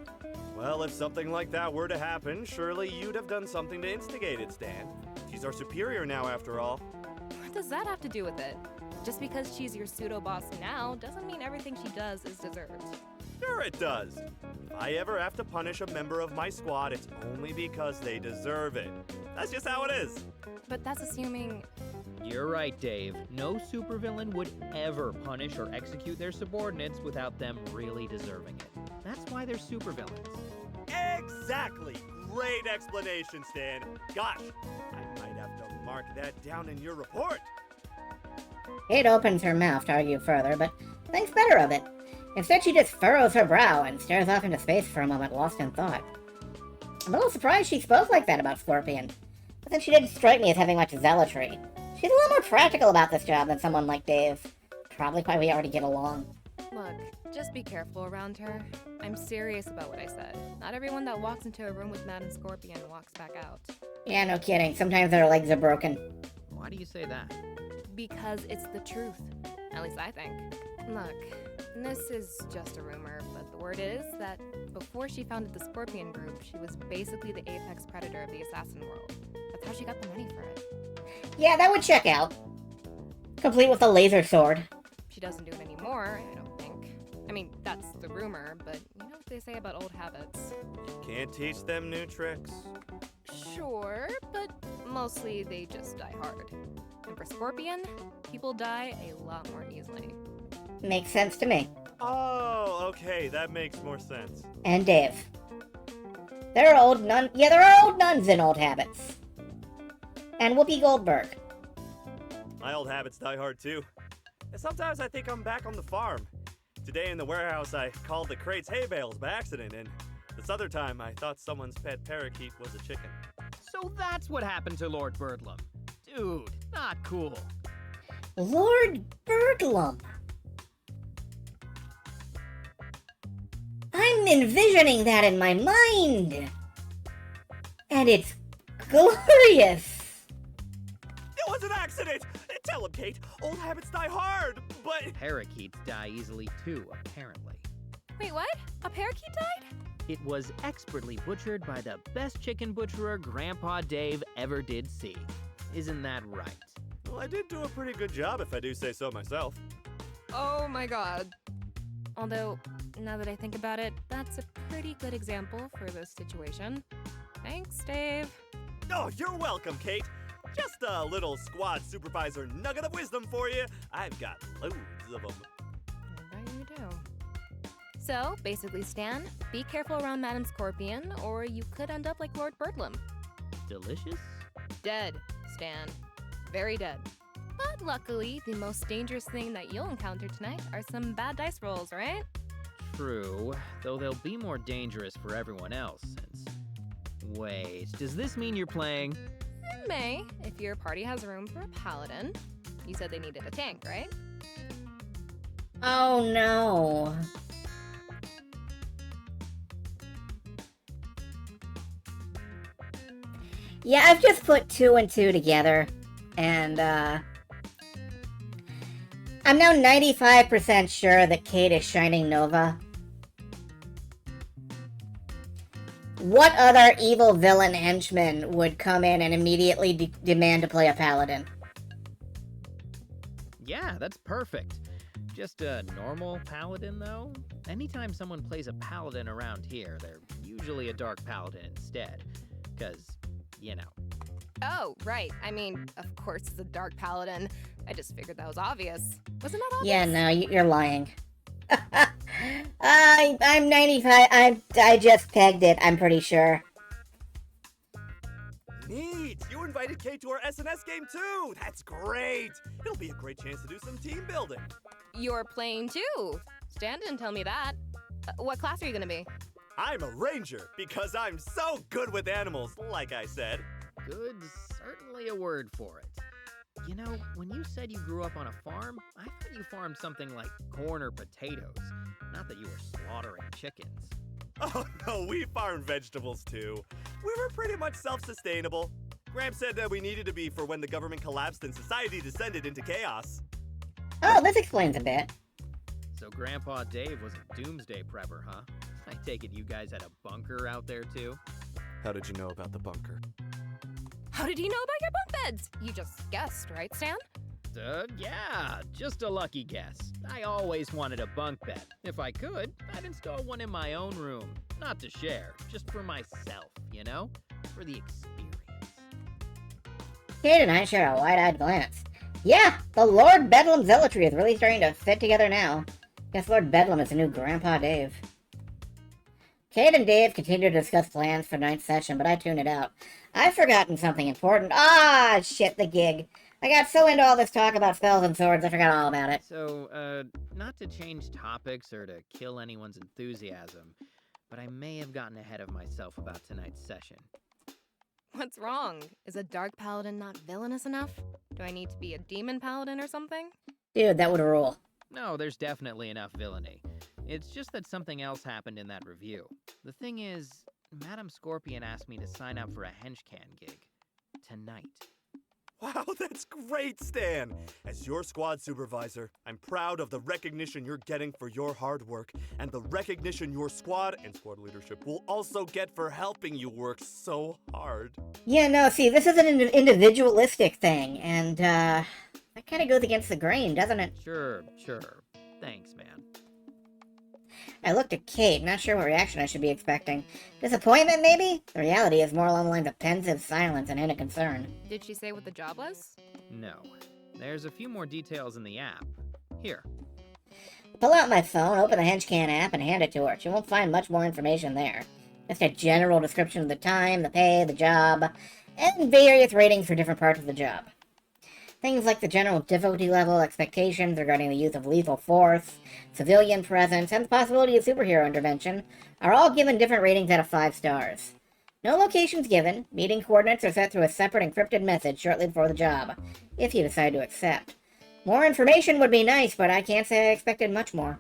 Well, if something like that were to happen, surely you'd have done something to instigate it, Stan. She's our superior now, after all. What does that have to do with it? Just because she's your pseudo-boss now doesn't mean everything she does is deserved. Sure it does. If I ever have to punish a member of my squad, it's only because they deserve it. That's just how it is. But that's assuming... You're right, Dave. No supervillain would ever punish or execute their subordinates without them really deserving it. That's why they're supervillains. Exactly! Great explanation, Stan. Gosh, I might have to mark that down in your report. Kate opens her mouth to argue further, but thinks better of it. Instead, she just furrows her brow and stares off into space for a moment, lost in thought. I'm a little surprised she spoke like that about Scorpion, but then she didn't strike me as having much zealotry. She's a little more practical about this job than someone like Dave. Probably why we already get along. Look, just be careful around her. I'm serious about what I said. Not everyone that walks into a room with Madam Scorpion walks back out. Yeah, no kidding. Sometimes their legs are broken. Why do you say that? Because it's the truth. At least I think. Look, this is just a rumor, but the word is that before she founded the Scorpion Group, she was basically the apex predator of the assassin world. That's how she got the money for it. Yeah, that would check out. Complete with a laser sword. She doesn't do it anymore, I don't think. I mean, that's the rumor, but you know what they say about old habits. Can't teach them new tricks. Sure, but mostly they just die hard. And for Scorpion, people die a lot more easily. Makes sense to me. Oh, okay, that makes more sense. And Dave. There are old nuns in old habits. And Whoopi Goldberg. My old habits die hard too. And sometimes I think I'm back on the farm. Today in the warehouse, I called the crates hay bales by accident, and this other time I thought someone's pet parakeet was a chicken. So that's what happened to Lord Birdlum. Dude, not cool. Lord Birdlum. I'm envisioning that in my mind. And it's glorious. It was an accident! Tell him, Kate. Old habits die hard, but... Parakeets die easily too, apparently. Wait, what? A parakeet died? It was expertly butchered by the best chicken butcherer Grandpa Dave ever did see. Isn't that right? Well, I did do a pretty good job, if I do say so myself. Oh my god. Although, now that I think about it, that's a pretty good example for this situation. Thanks, Dave. Oh, you're welcome, Kate. Just a little squad supervisor nugget of wisdom for you. I've got loads of them. I bet you do. So, basically, Stan, be careful around Madam Scorpion, or you could end up like Lord Birdlum. Delicious? Dead, Stan. Very dead. But luckily, the most dangerous thing that you'll encounter tonight are some bad dice rolls, right? True, though they'll be more dangerous for everyone else since... Wait, does this mean you're playing? It may, if your party has room for a paladin. You said they needed a tank, right? Oh no. Yeah, I've just put 2 and 2 together, and I'm now 95% sure that Kate is Shining Nova. What other evil villain henchman would come in and immediately demand to play a paladin? Yeah, that's perfect. Just a normal paladin, though? Anytime someone plays a paladin around here, they're usually a dark paladin instead. Because, you know. Oh, right. I mean, of course it's a dark paladin. I just figured that was obvious. Wasn't that obvious? Yeah, no, you're lying. I'm 95. I just pegged it, I'm pretty sure. Neat! You invited Kate to our SNS game too! That's great! It'll be a great chance to do some team building. You're playing too. Stan didn't tell me that. What class are you gonna be? I'm a ranger because I'm so good with animals, like I said. Good's certainly a word for it. You know, when you said you grew up on a farm, I thought you farmed something like corn or potatoes. Not that you were slaughtering chickens. Oh no, we farmed vegetables too. We were pretty much self-sustainable. Gramps said that we needed to be for when the government collapsed and society descended into chaos. Oh, this explains a bit. So Grandpa Dave was a doomsday prepper, huh? I take it you guys had a bunker out there too? How did you know about the bunker? How did you know about your bunk beds? You just guessed, right, Stan? Yeah, just a lucky guess. I always wanted a bunk bed. If I could, I'd install one in my own room. Not to share, just for myself, you know? For the experience. Kate and I share a wide-eyed glance. Yeah, the Lord Bedlam zealotry is really starting to fit together now. Guess Lord Bedlam is the new Grandpa Dave. Kate and Dave continue to discuss plans for tonight's session, but I tune it out. I've forgotten something important. Ah, shit, the gig. I got so into all this talk about spells and swords, I forgot all about it. So, not to change topics or to kill anyone's enthusiasm, but I may have gotten ahead of myself about tonight's session. What's wrong? Is a dark paladin not villainous enough? Do I need to be a demon paladin or something? Dude, that would rule. No, there's definitely enough villainy. It's just that something else happened in that review. The thing is, Madame Scorpion asked me to sign up for a Henchman gig. Tonight. Wow, that's great, Stan! As your squad supervisor, I'm proud of the recognition you're getting for your hard work, and the recognition your squad and squad leadership will also get for helping you work so hard. Yeah, no, see, this is an individualistic thing, and, that kind of goes against the grain, doesn't it? Sure. Thanks, man. I looked at Kate, not sure what reaction I should be expecting. Disappointment, maybe? The reality is more along the lines of pensive silence and hint of concern. Did she say what the job was? No. There's a few more details in the app. Here. Pull out my phone, open the Henchman app, and hand it to her. She won't find much more information there. Just a general description of the time, the pay, the job, and various ratings for different parts of the job. Things like the general difficulty level, expectations regarding the use of lethal force, civilian presence, and the possibility of superhero intervention are all given different ratings out of 5 stars. No locations given. Meeting coordinates are set through a separate encrypted message shortly before the job, if you decide to accept. More information would be nice, but I can't say I expected much more.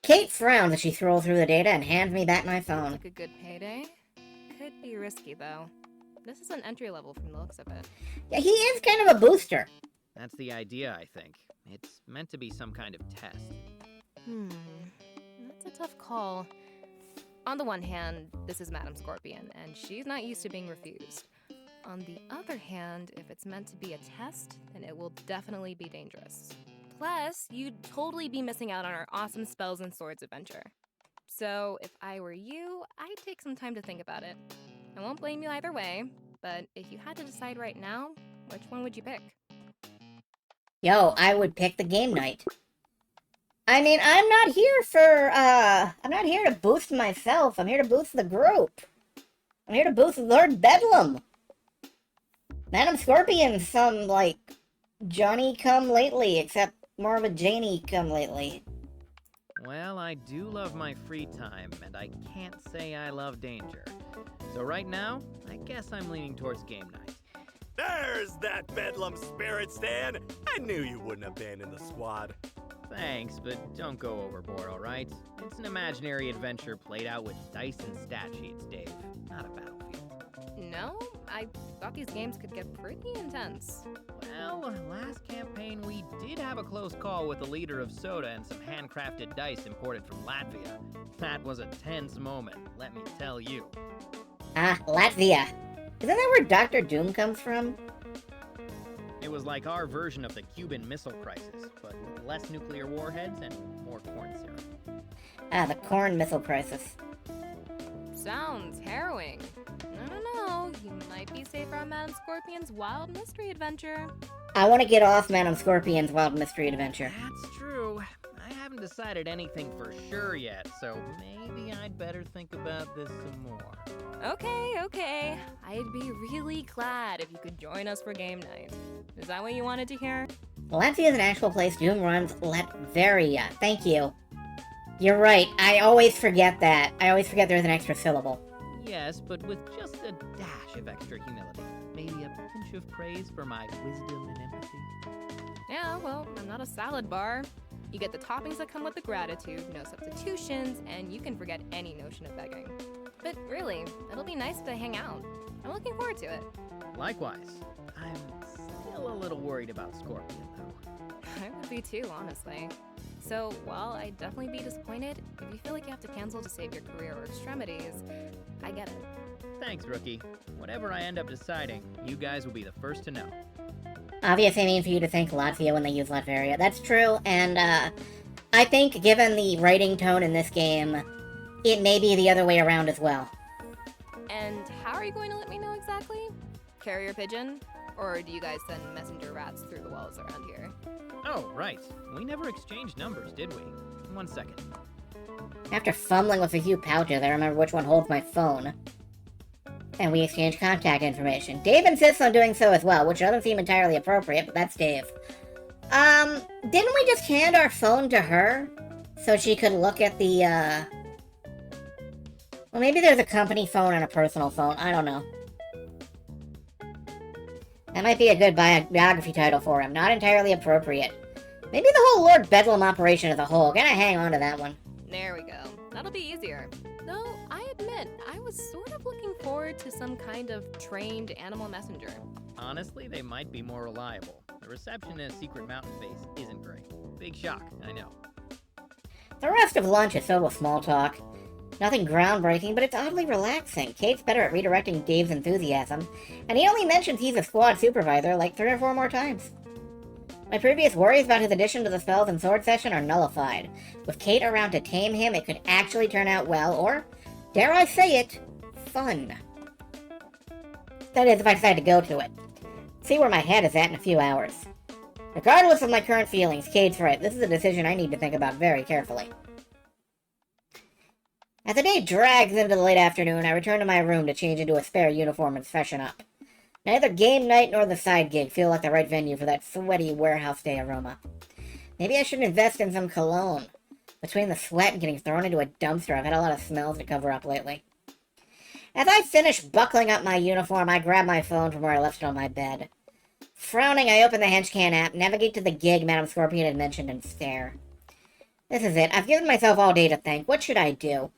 Kate frowns as she scrolls through the data and hands me back my phone. Like a good payday? Could be risky, though. This is an entry level from the looks of it. Yeah, he is kind of a booster. That's the idea, I think. It's meant to be some kind of test. That's a tough call. On the one hand, this is Madame Scorpion, and she's not used to being refused. On the other hand, if it's meant to be a test, then it will definitely be dangerous. Plus, you'd totally be missing out on our awesome spells and swords adventure. So, if I were you, I'd take some time to think about it. I won't blame you either way, but if you had to decide right now, which one would you pick? Yo, I would pick the game night. I mean, I'm not here to boost myself. I'm here to boost the group. I'm here to boost Lord Bedlam. Madame Scorpion's some, like, Johnny come lately, except more of a Janie come lately. Well, I do love my free time, and I can't say I love danger. So right now, I guess I'm leaning towards game night. There's that Bedlam spirit, Stan! I knew you wouldn't abandon the squad. Thanks, but don't go overboard, alright? It's an imaginary adventure played out with dice and stat sheets, Dave, not a battlefield. No, I thought these games could get pretty intense. Well, last campaign we did have a close call with the leader of Soda and some handcrafted dice imported from Latvia. That was a tense moment, let me tell you. Ah, Latvia. Isn't that where Dr. Doom comes from? It was like our version of the Cuban Missile Crisis, but with less nuclear warheads and more corn syrup. Ah, the corn missile crisis. Sounds harrowing. I don't know, you might be safer on Madame Scorpion's wild mystery adventure. I want to get off Madame Scorpion's wild mystery adventure. That's true. I haven't decided anything for sure yet, so maybe I'd better think about this some more. Okay. I'd be really glad if you could join us for game night. Is that what you wanted to hear? Latvia is an actual place Doom runs Latveria. Thank you. You're right, I always forget that. I always forget there's an extra syllable. Yes, but with just a dash of extra humility. Maybe a pinch of praise for my wisdom and empathy. Yeah, well, I'm not a salad bar. You get the toppings that come with the gratitude, no substitutions, and you can forget any notion of begging. But really, it'll be nice to hang out. I'm looking forward to it. Likewise. I'm still a little worried about Scorpion, though. I would be too, honestly. So, while I'd definitely be disappointed, if you feel like you have to cancel to save your career or extremities, I get it. Thanks, Rookie. Whatever I end up deciding, you guys will be the first to know. Obviously, I mean for you to thank Latvia when they use Latveria. That's true, and I think given the writing tone in this game, it may be the other way around as well. And how are you going to let me know exactly? Carrier pigeon? Or do you guys send messenger rats through the walls around here? Oh, right. We never exchanged numbers, did we? 1 second. After fumbling with a few pouches, I remember which one holds my phone. And we exchange contact information. Dave insists on doing so as well, which doesn't seem entirely appropriate, but that's Dave. Didn't we just hand our phone to her? So she could look at the, Well, maybe there's a company phone and a personal phone. I don't know. That might be a good biography title for him. Not entirely appropriate. Maybe the whole Lord Bedlam operation as a whole. Gotta hang on to that one. There we go. That'll be easier. Though, I admit, I was sort of looking forward to some kind of trained animal messenger. Honestly, they might be more reliable. The reception in a secret mountain base isn't great. Big shock, I know. The rest of lunch is filled with small talk. Nothing groundbreaking, but it's oddly relaxing. Kate's better at redirecting Dave's enthusiasm, and he only mentions he's a squad supervisor like 3 or 4 more times. My previous worries about his addition to the spells and sword session are nullified. With Kate around to tame him, it could actually turn out well, or, dare I say it, fun. That is, if I decide to go to it. See where my head is at in a few hours. Regardless of my current feelings, Kate's right. This is a decision I need to think about very carefully. As the day drags into the late afternoon, I return to my room to change into a spare uniform and freshen up. Neither game night nor the side gig feel like the right venue for that sweaty warehouse day aroma. Maybe I should invest in some cologne. Between the sweat and getting thrown into a dumpster, I've had a lot of smells to cover up lately. As I finish buckling up my uniform, I grab my phone from where I left it on my bed. Frowning, I open the Henchman app, navigate to the gig Madame Scorpion had mentioned, and stare. This is it. I've given myself all day to think. What should I do?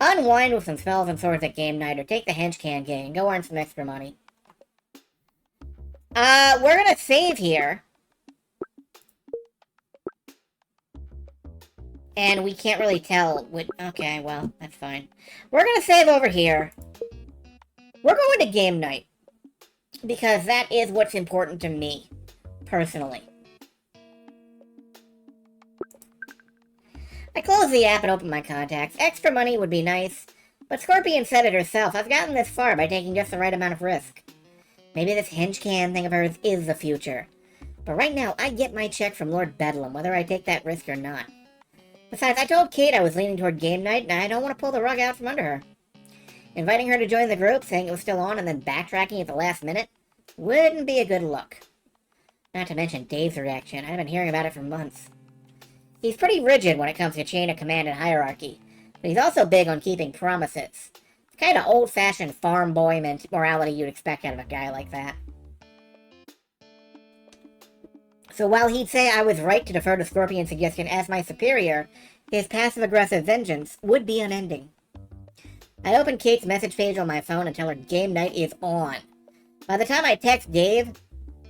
Unwind with some spells and swords at game night, or take the Henchman gig and go earn some extra money. We're gonna save here. And we can't really tell what... Okay, well, that's fine. We're gonna save over here. We're going to game night. Because that is what's important to me. Personally. I close the app and open my contacts. Extra money would be nice. But Scorpion said it herself. I've gotten this far by taking just the right amount of risk. Maybe this Henchman thing of hers is the future. But right now, I get my check from Lord Bedlam, whether I take that risk or not. Besides, I told Kate I was leaning toward game night, and I don't want to pull the rug out from under her. Inviting her to join the group, saying it was still on, and then backtracking at the last minute, wouldn't be a good look. Not to mention Dave's reaction. I've been hearing about it for months. He's pretty rigid when it comes to chain of command and hierarchy, but he's also big on keeping promises. It's kind of old-fashioned farm boy morality you'd expect out of a guy like that. So while he'd say I was right to defer to Scorpion's suggestion as my superior, his passive-aggressive vengeance would be unending. I open Kate's message page on my phone and tell her game night is on. By the time I text Dave,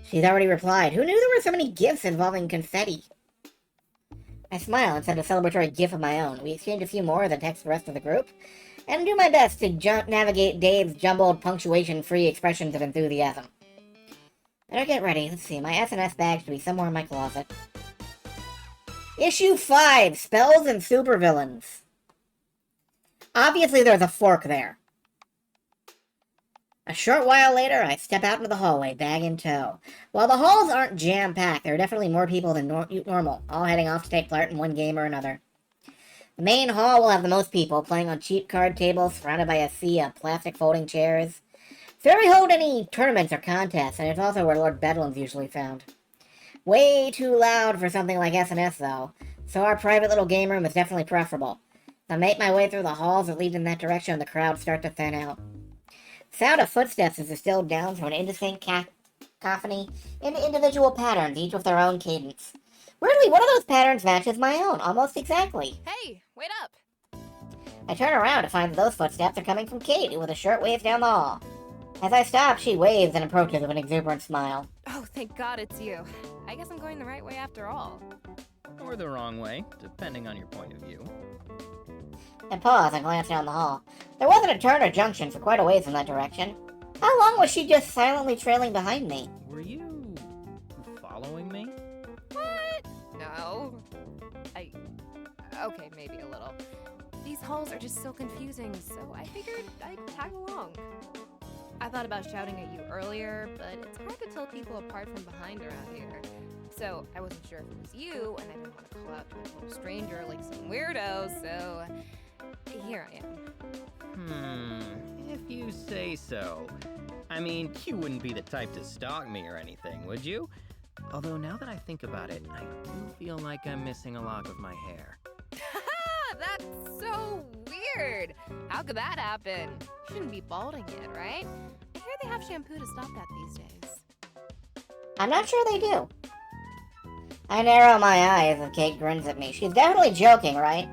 she's already replied. Who knew there were so many gifts involving confetti? I smile and send a celebratory gif of my own. We exchange a few more, then text the rest of the group, and do my best to navigate Dave's jumbled, punctuation-free expressions of enthusiasm. Better get ready. Let's see, my SNS bag should be somewhere in my closet. Issue 5, Spells and Supervillains. Obviously there's a fork there. A short while later, I step out into the hallway, bag in tow. While the halls aren't jam-packed, there are definitely more people than normal, all heading off to take part in one game or another. The main hall will have the most people, playing on cheap card tables, surrounded by a sea of plastic folding chairs. It's where we hold any tournaments or contests, and it's also where Lord Bedlam's usually found. Way too loud for something like SNS, though, so our private little game room is definitely preferable. As I make my way through the halls that lead in that direction, the crowd start to thin out. Sound of footsteps is distilled down to an indistinct cacophony into individual patterns, each with their own cadence. Weirdly, one of those patterns matches my own, almost exactly. Hey, wait up! I turn around to find that those footsteps are coming from Kate, who with a short wave down the hall. As I stop, she waves and approaches with an exuberant smile. Oh, thank God it's you. I guess I'm going the right way after all. Or the wrong way, depending on your point of view. I pause and glance down the hall. There wasn't a turn or junction for quite a ways in that direction. How long was she just silently trailing behind me? Were you following me? What? No. Okay, maybe a little. These halls are just so confusing, so I figured I'd tag along. I thought about shouting at you earlier, but it's hard to tell people apart from behind around here. So I wasn't sure if it was you, and I didn't want to call out to a total stranger like some weirdo, so here I am. If you say so. I mean, you wouldn't be the type to stalk me or anything, would you? Although now that I think about it, I do feel like I'm missing a lock of my hair. That's so weird. How could that happen? Shouldn't be balding yet, right? I hear they have shampoo to stop that these days. I'm not sure they do. I narrow my eyes as Kate grins at me. She's definitely joking, right?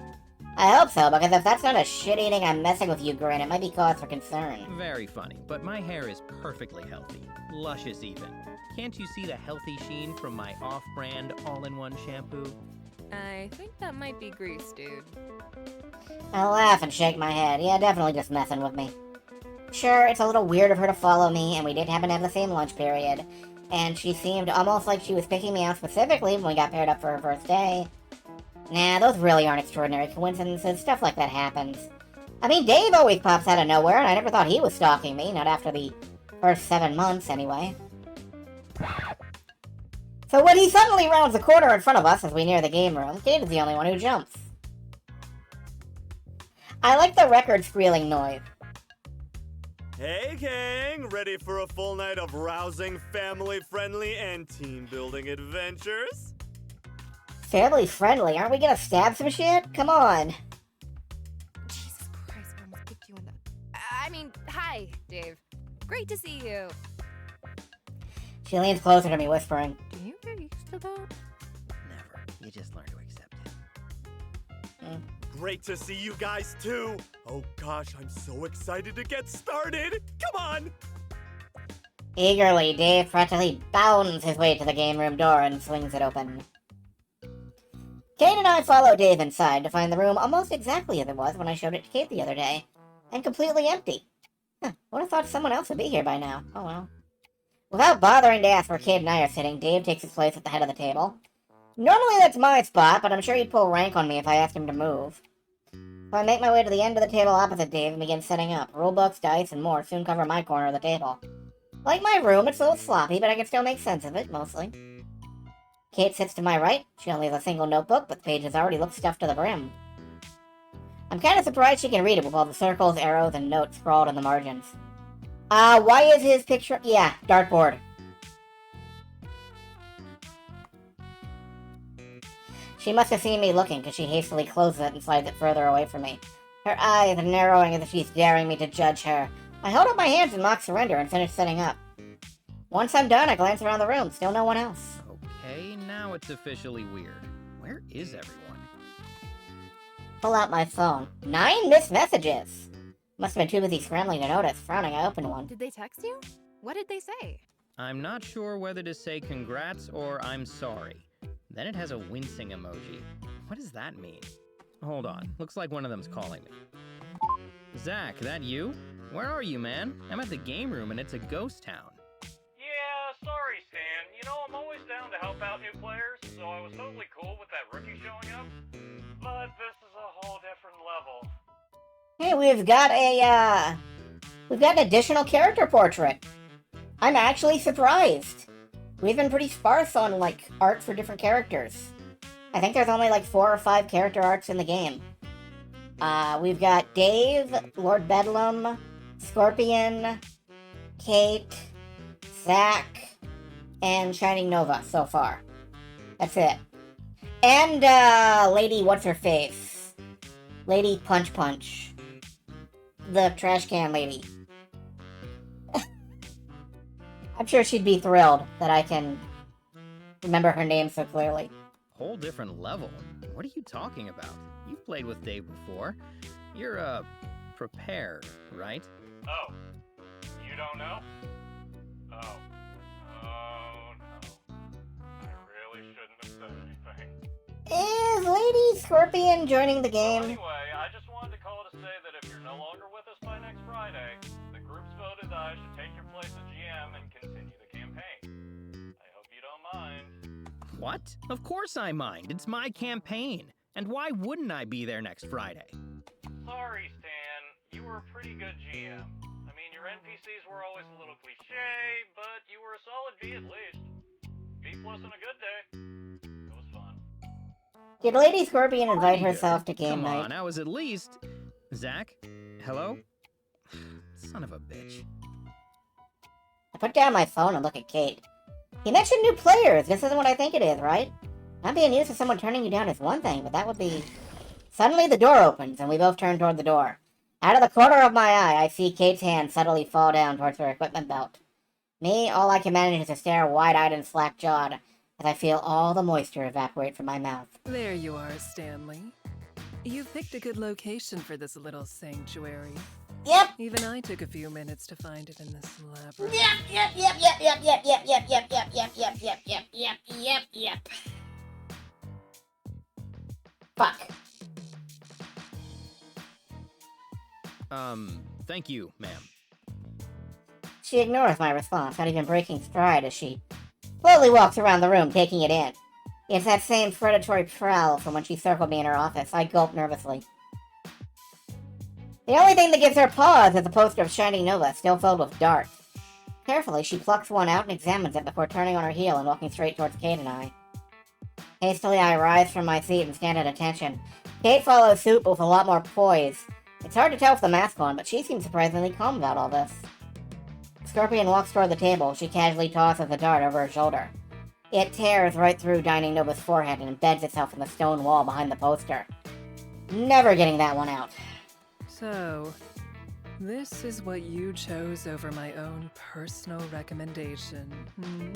I hope so, because if that's not a shit-eating I'm messing with you grin, it might be cause for concern. Very funny, but my hair is perfectly healthy. Luscious even. Can't you see the healthy sheen from my off-brand all-in-one shampoo? I think that might be grease, dude. I laugh and shake my head. Yeah, definitely just messing with me. Sure, it's a little weird of her to follow me, and we did happen to have the same lunch period. And she seemed almost like she was picking me out specifically when we got paired up for her first day. Nah, those really aren't extraordinary coincidences. Stuff like that happens. I mean, Dave always pops out of nowhere, and I never thought he was stalking me. Not after the first 7 months, anyway. So when he suddenly rounds the corner in front of us as we near the game room, Kate is the only one who jumps. I like the record squealing noise. Hey, gang! Ready for a full night of rousing, family-friendly, and team-building adventures? Family friendly? Aren't we gonna stab some shit? Come on. Jesus Christ, I almost kicked you in the... hi, Dave. Great to see you. She leans closer to me, whispering. Do you get used to that? Never. You just learn to accept it. Great to see you guys, too! Oh gosh, I'm so excited to get started! Come on! Eagerly, Dave practically bounds his way to the game room door and swings it open. Kate and I follow Dave inside to find the room almost exactly as it was when I showed it to Kate the other day, and completely empty. Would have thought someone else would be here by now. Oh well. Without bothering to ask where Kate and I are sitting, Dave takes his place at the head of the table. Normally that's my spot, but I'm sure he'd pull rank on me if I asked him to move. So I make my way to the end of the table opposite Dave and begin setting up. Rulebooks, dice, and more soon cover my corner of the table. Like my room, it's a little sloppy, but I can still make sense of it, mostly. Kate sits to my right. She only has a single notebook, but the pages already look stuffed to the brim. I'm kind of surprised she can read it with all the circles, arrows, and notes scrawled in the margins. Why is his picture... Yeah, dartboard. She must have seen me looking, because she hastily closes it and slides it further away from me. Her eyes are narrowing as if she's daring me to judge her. I hold up my hands in mock surrender and finish setting up. Once I'm done, I glance around the room. Still no one else. Okay, now it's officially weird. Where is everyone? Pull out my phone. 9 missed messages! Must have been too busy scrambling to notice. Frowning, I opened one. Did they text you? What did they say? I'm not sure whether to say congrats or I'm sorry. Then it has a wincing emoji. What does that mean? Hold on, looks like one of them's calling me. Zach, that you? Where are you, man? I'm at the game room and it's a ghost town. Yeah, sorry, Stan. You know, I'm always down to help out new players, so I was totally cool with that rookie showing up. But this is a whole different level. Hey, we've got an additional character portrait. I'm actually surprised. We've been pretty sparse on, like, art for different characters. I think there's only, like, 4 or 5 character arts in the game. We've got Dave, Lord Bedlam, Scorpion, Kate, Zach, and Shining Nova so far. That's it. And, Lady What's-Her-Face. Lady Punch Punch. The trash can lady. I'm sure she'd be thrilled that I can remember her name so clearly. Whole different level? What are you talking about? You've played with Dave before. You're, prepared, right? Oh, you don't know? Oh. Oh, no. I really shouldn't have said anything. Is Lady Scorpion joining the game? Well, anyway, I just wanted to call to say that if you're no longer with us by next Friday, the group's voted that I should take your place as GM and continue the campaign. I hope you don't mind. What? Of course I mind. It's my campaign. And why wouldn't I be there next Friday? Sorry, Stan. You were a pretty good GM. I mean, your your NPCs were always a little cliche, but you were a solid B at least. B plus on a good day. It was fun. Did Lady Scorpion invite Pretty good. herself to game Come night? on, I was at least... Zach? Hello? Son of a bitch. I put down my phone and look at Kate. You mentioned new players. This isn't what I think it is, right? Not being used to someone turning you down is one thing, but that would be... Suddenly the door opens, and we both turn toward the door. Out of the corner of my eye, I see Kate's hand suddenly fall down towards her equipment belt. Me, all I can manage is to stare wide-eyed and slack-jawed as I feel all the moisture evaporate from my mouth. There you are, Stanley. You've picked a good location for this little sanctuary. Yep! Even I took a few minutes to find it in this labyrinth. Yep. Fuck. Thank you, ma'am. She ignores my response, not even breaking stride as she slowly walks around the room, taking it in. It's that same predatory prowl from when she circled me in her office. I gulp nervously. The only thing that gives her pause is a poster of Shining Nova, still filled with darts. Carefully, she plucks one out and examines it before turning on her heel and walking straight towards Kate and I. Hastily, I rise from my seat and stand at attention. Kate follows suit, but with a lot more poise. It's hard to tell with the mask on, but she seems surprisingly calm about all this. Scorpion walks toward the table. She casually tosses the dart over her shoulder. It tears right through Dining Nova's forehead and embeds itself in the stone wall behind the poster. Never getting that one out. So, this is what you chose over my own personal recommendation, hmm?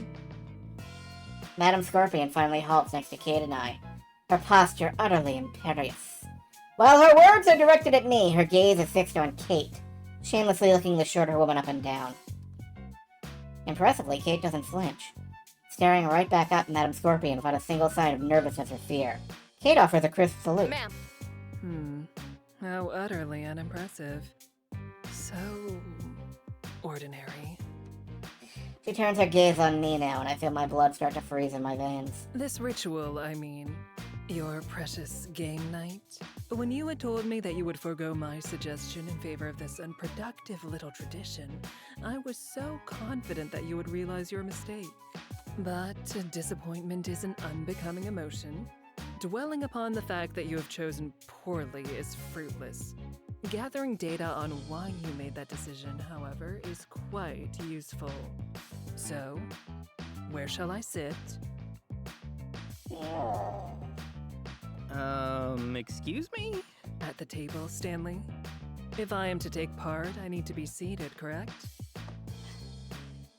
Madam Scorpion finally halts next to Kate and I, her posture utterly imperious. While her words are directed at me, her gaze is fixed on Kate, shamelessly looking the shorter woman up and down. Impressively, Kate doesn't flinch, staring right back up at Madam Scorpion without a single sign of nervousness or fear. Kate offers a crisp salute. Ma'am. How utterly unimpressive. So... ordinary. She turns her gaze on me now, and I feel my blood start to freeze in my veins. This ritual, I mean, your precious game night. When you had told me that you would forego my suggestion in favor of this unproductive little tradition, I was so confident that you would realize your mistake. But disappointment is an unbecoming emotion. Dwelling upon the fact that you have chosen poorly is fruitless. Gathering data on why you made that decision, however, is quite useful. So, where shall I sit? Excuse me? At the table, Stanley? If I am to take part, I need to be seated, correct?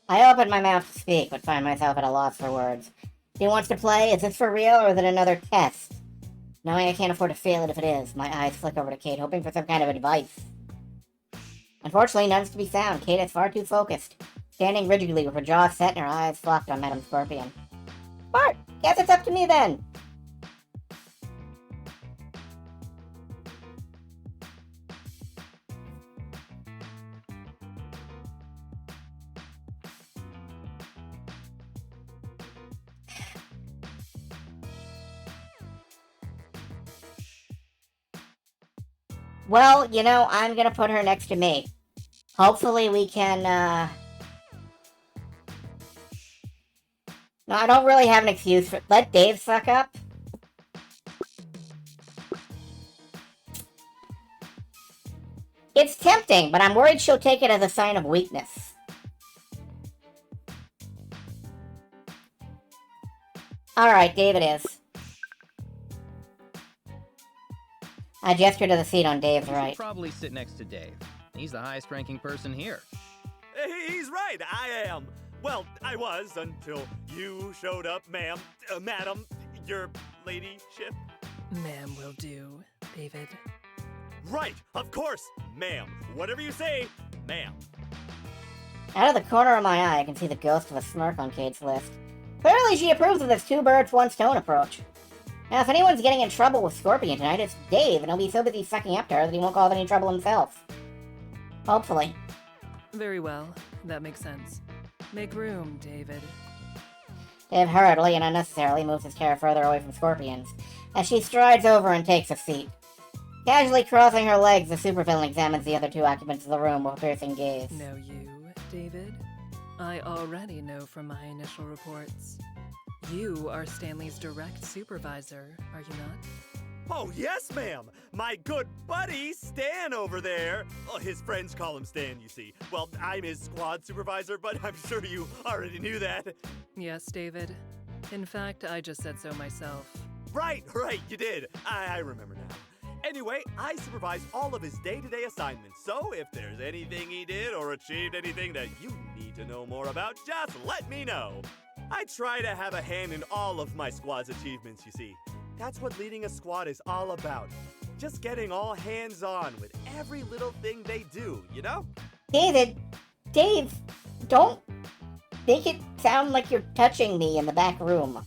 I open my mouth to speak, but find myself at a loss for words. She wants to play? Is this for real, or is it another test? Knowing I can't afford to fail it if it is, my eyes flick over to Kate, hoping for some kind of advice. Unfortunately, none is to be found. Kate is far too focused, standing rigidly with her jaw set and her eyes locked on Madam Scorpion. Bart, guess it's up to me then. Well, you know, I'm gonna put her next to me. Hopefully we can, No, I don't really have an excuse for... Let Dave suck up. It's tempting, but I'm worried she'll take it as a sign of weakness. Alright, Dave it is. I gesture to the seat on Dave's You should right. probably sit next to Dave. He's the highest ranking person here. He's right, I am. Well, I was until you showed up, ma'am. Madam, your ladyship. Ma'am will do, David. Right, of course, ma'am. Whatever you say, ma'am. Out of the corner of my eye, I can see the ghost of a smirk on Kate's list. Clearly she approves of this two birds, one stone approach. Now, if anyone's getting in trouble with Scorpion tonight, it's Dave, and he'll be so busy sucking up to her that he won't cause any trouble himself. Hopefully. Very well, that makes sense. Make room, David. Dave hurriedly and unnecessarily moves his chair further away from Scorpion's, as she strides over and takes a seat. Casually crossing her legs, the supervillain examines the other two occupants of the room with a piercing gaze. Know you, David? I already know from my initial reports. You are Stanley's direct supervisor, are you not? Oh, yes, ma'am. My good buddy, Stan, over there. Oh, his friends call him Stan, you see. Well, I'm his squad supervisor, but I'm sure you already knew that. Yes, David. In fact, I just said so myself. Right, you did. I remember now. Anyway, I supervise all of his day-to-day assignments, so if there's anything he did or achieved anything that you need to know more about, just let me know. I try to have a hand in all of my squad's achievements, you see. That's what leading a squad is all about. Just getting all hands-on with every little thing they do, you know? Dave, don't make it sound like you're touching me in the back room.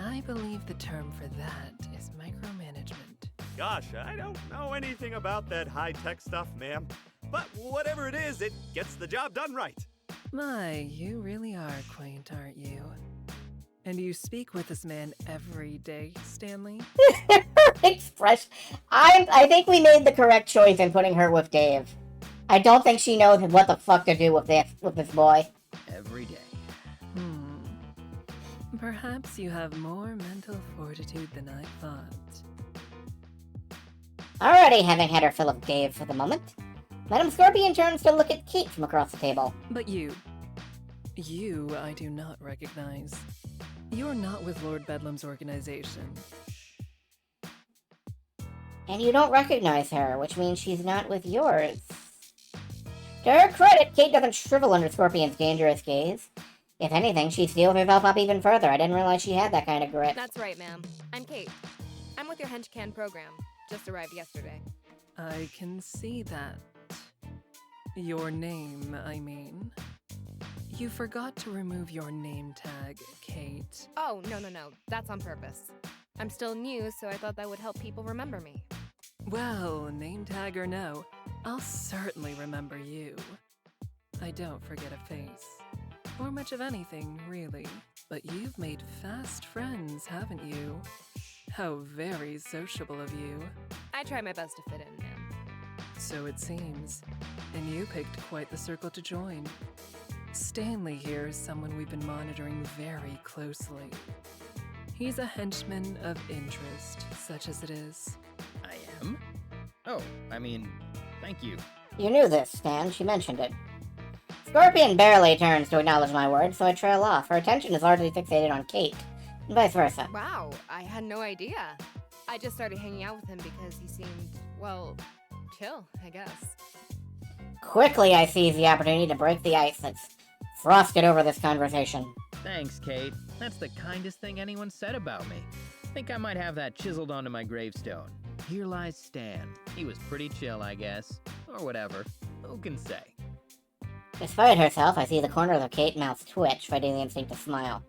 I believe the term for that is micromanagement. Gosh, I don't know anything about that high-tech stuff, ma'am. But whatever it is, it gets the job done right. My, you really are quaint, aren't you? And you speak with this man every day, Stanley? Expression. I think we made the correct choice in putting her with Dave. I don't think she knows what the fuck to do with this boy. Every day. Perhaps you have more mental fortitude than I thought. Already having had her fill of Dave for the moment, Madam Scorpion turns to look at Kate from across the table. But you I do not recognize. You're not with Lord Bedlam's organization. And you don't recognize her, which means she's not with yours. To her credit, Kate doesn't shrivel under Scorpion's dangerous gaze. If anything, she steels herself up even further. I didn't realize she had that kind of grit. That's right, ma'am. I'm Kate. I'm with your Henchman program. Just arrived yesterday. I can see that. Your name, I mean. You forgot to remove your name tag, Kate. Oh, no. That's on purpose. I'm still new, so I thought that would help people remember me. Well, name tag or no, I'll certainly remember you. I don't forget a face. Or much of anything, really. But you've made fast friends, haven't you? How very sociable of you. I try my best to fit in, ma'am. So it seems. And you picked quite the circle to join. Stanley here is someone we've been monitoring very closely. He's a henchman of interest, such as it is. I am? Oh, I mean, thank you. You knew this, Stan. She mentioned it. Scorpion barely turns to acknowledge my words, so I trail off. Her attention is largely fixated on Kate, and vice versa. Wow, I had no idea. I just started hanging out with him because he seemed, well, chill, I guess. Quickly, I seize the opportunity to break the ice that's frosted over this conversation. Thanks, Kate. That's the kindest thing anyone said about me. Think I might have that chiseled onto my gravestone. Here lies Stan. He was pretty chill, I guess. Or whatever. Who can say? Despite herself, I see the corner of Kate's mouth twitch, fighting the instinct to smile.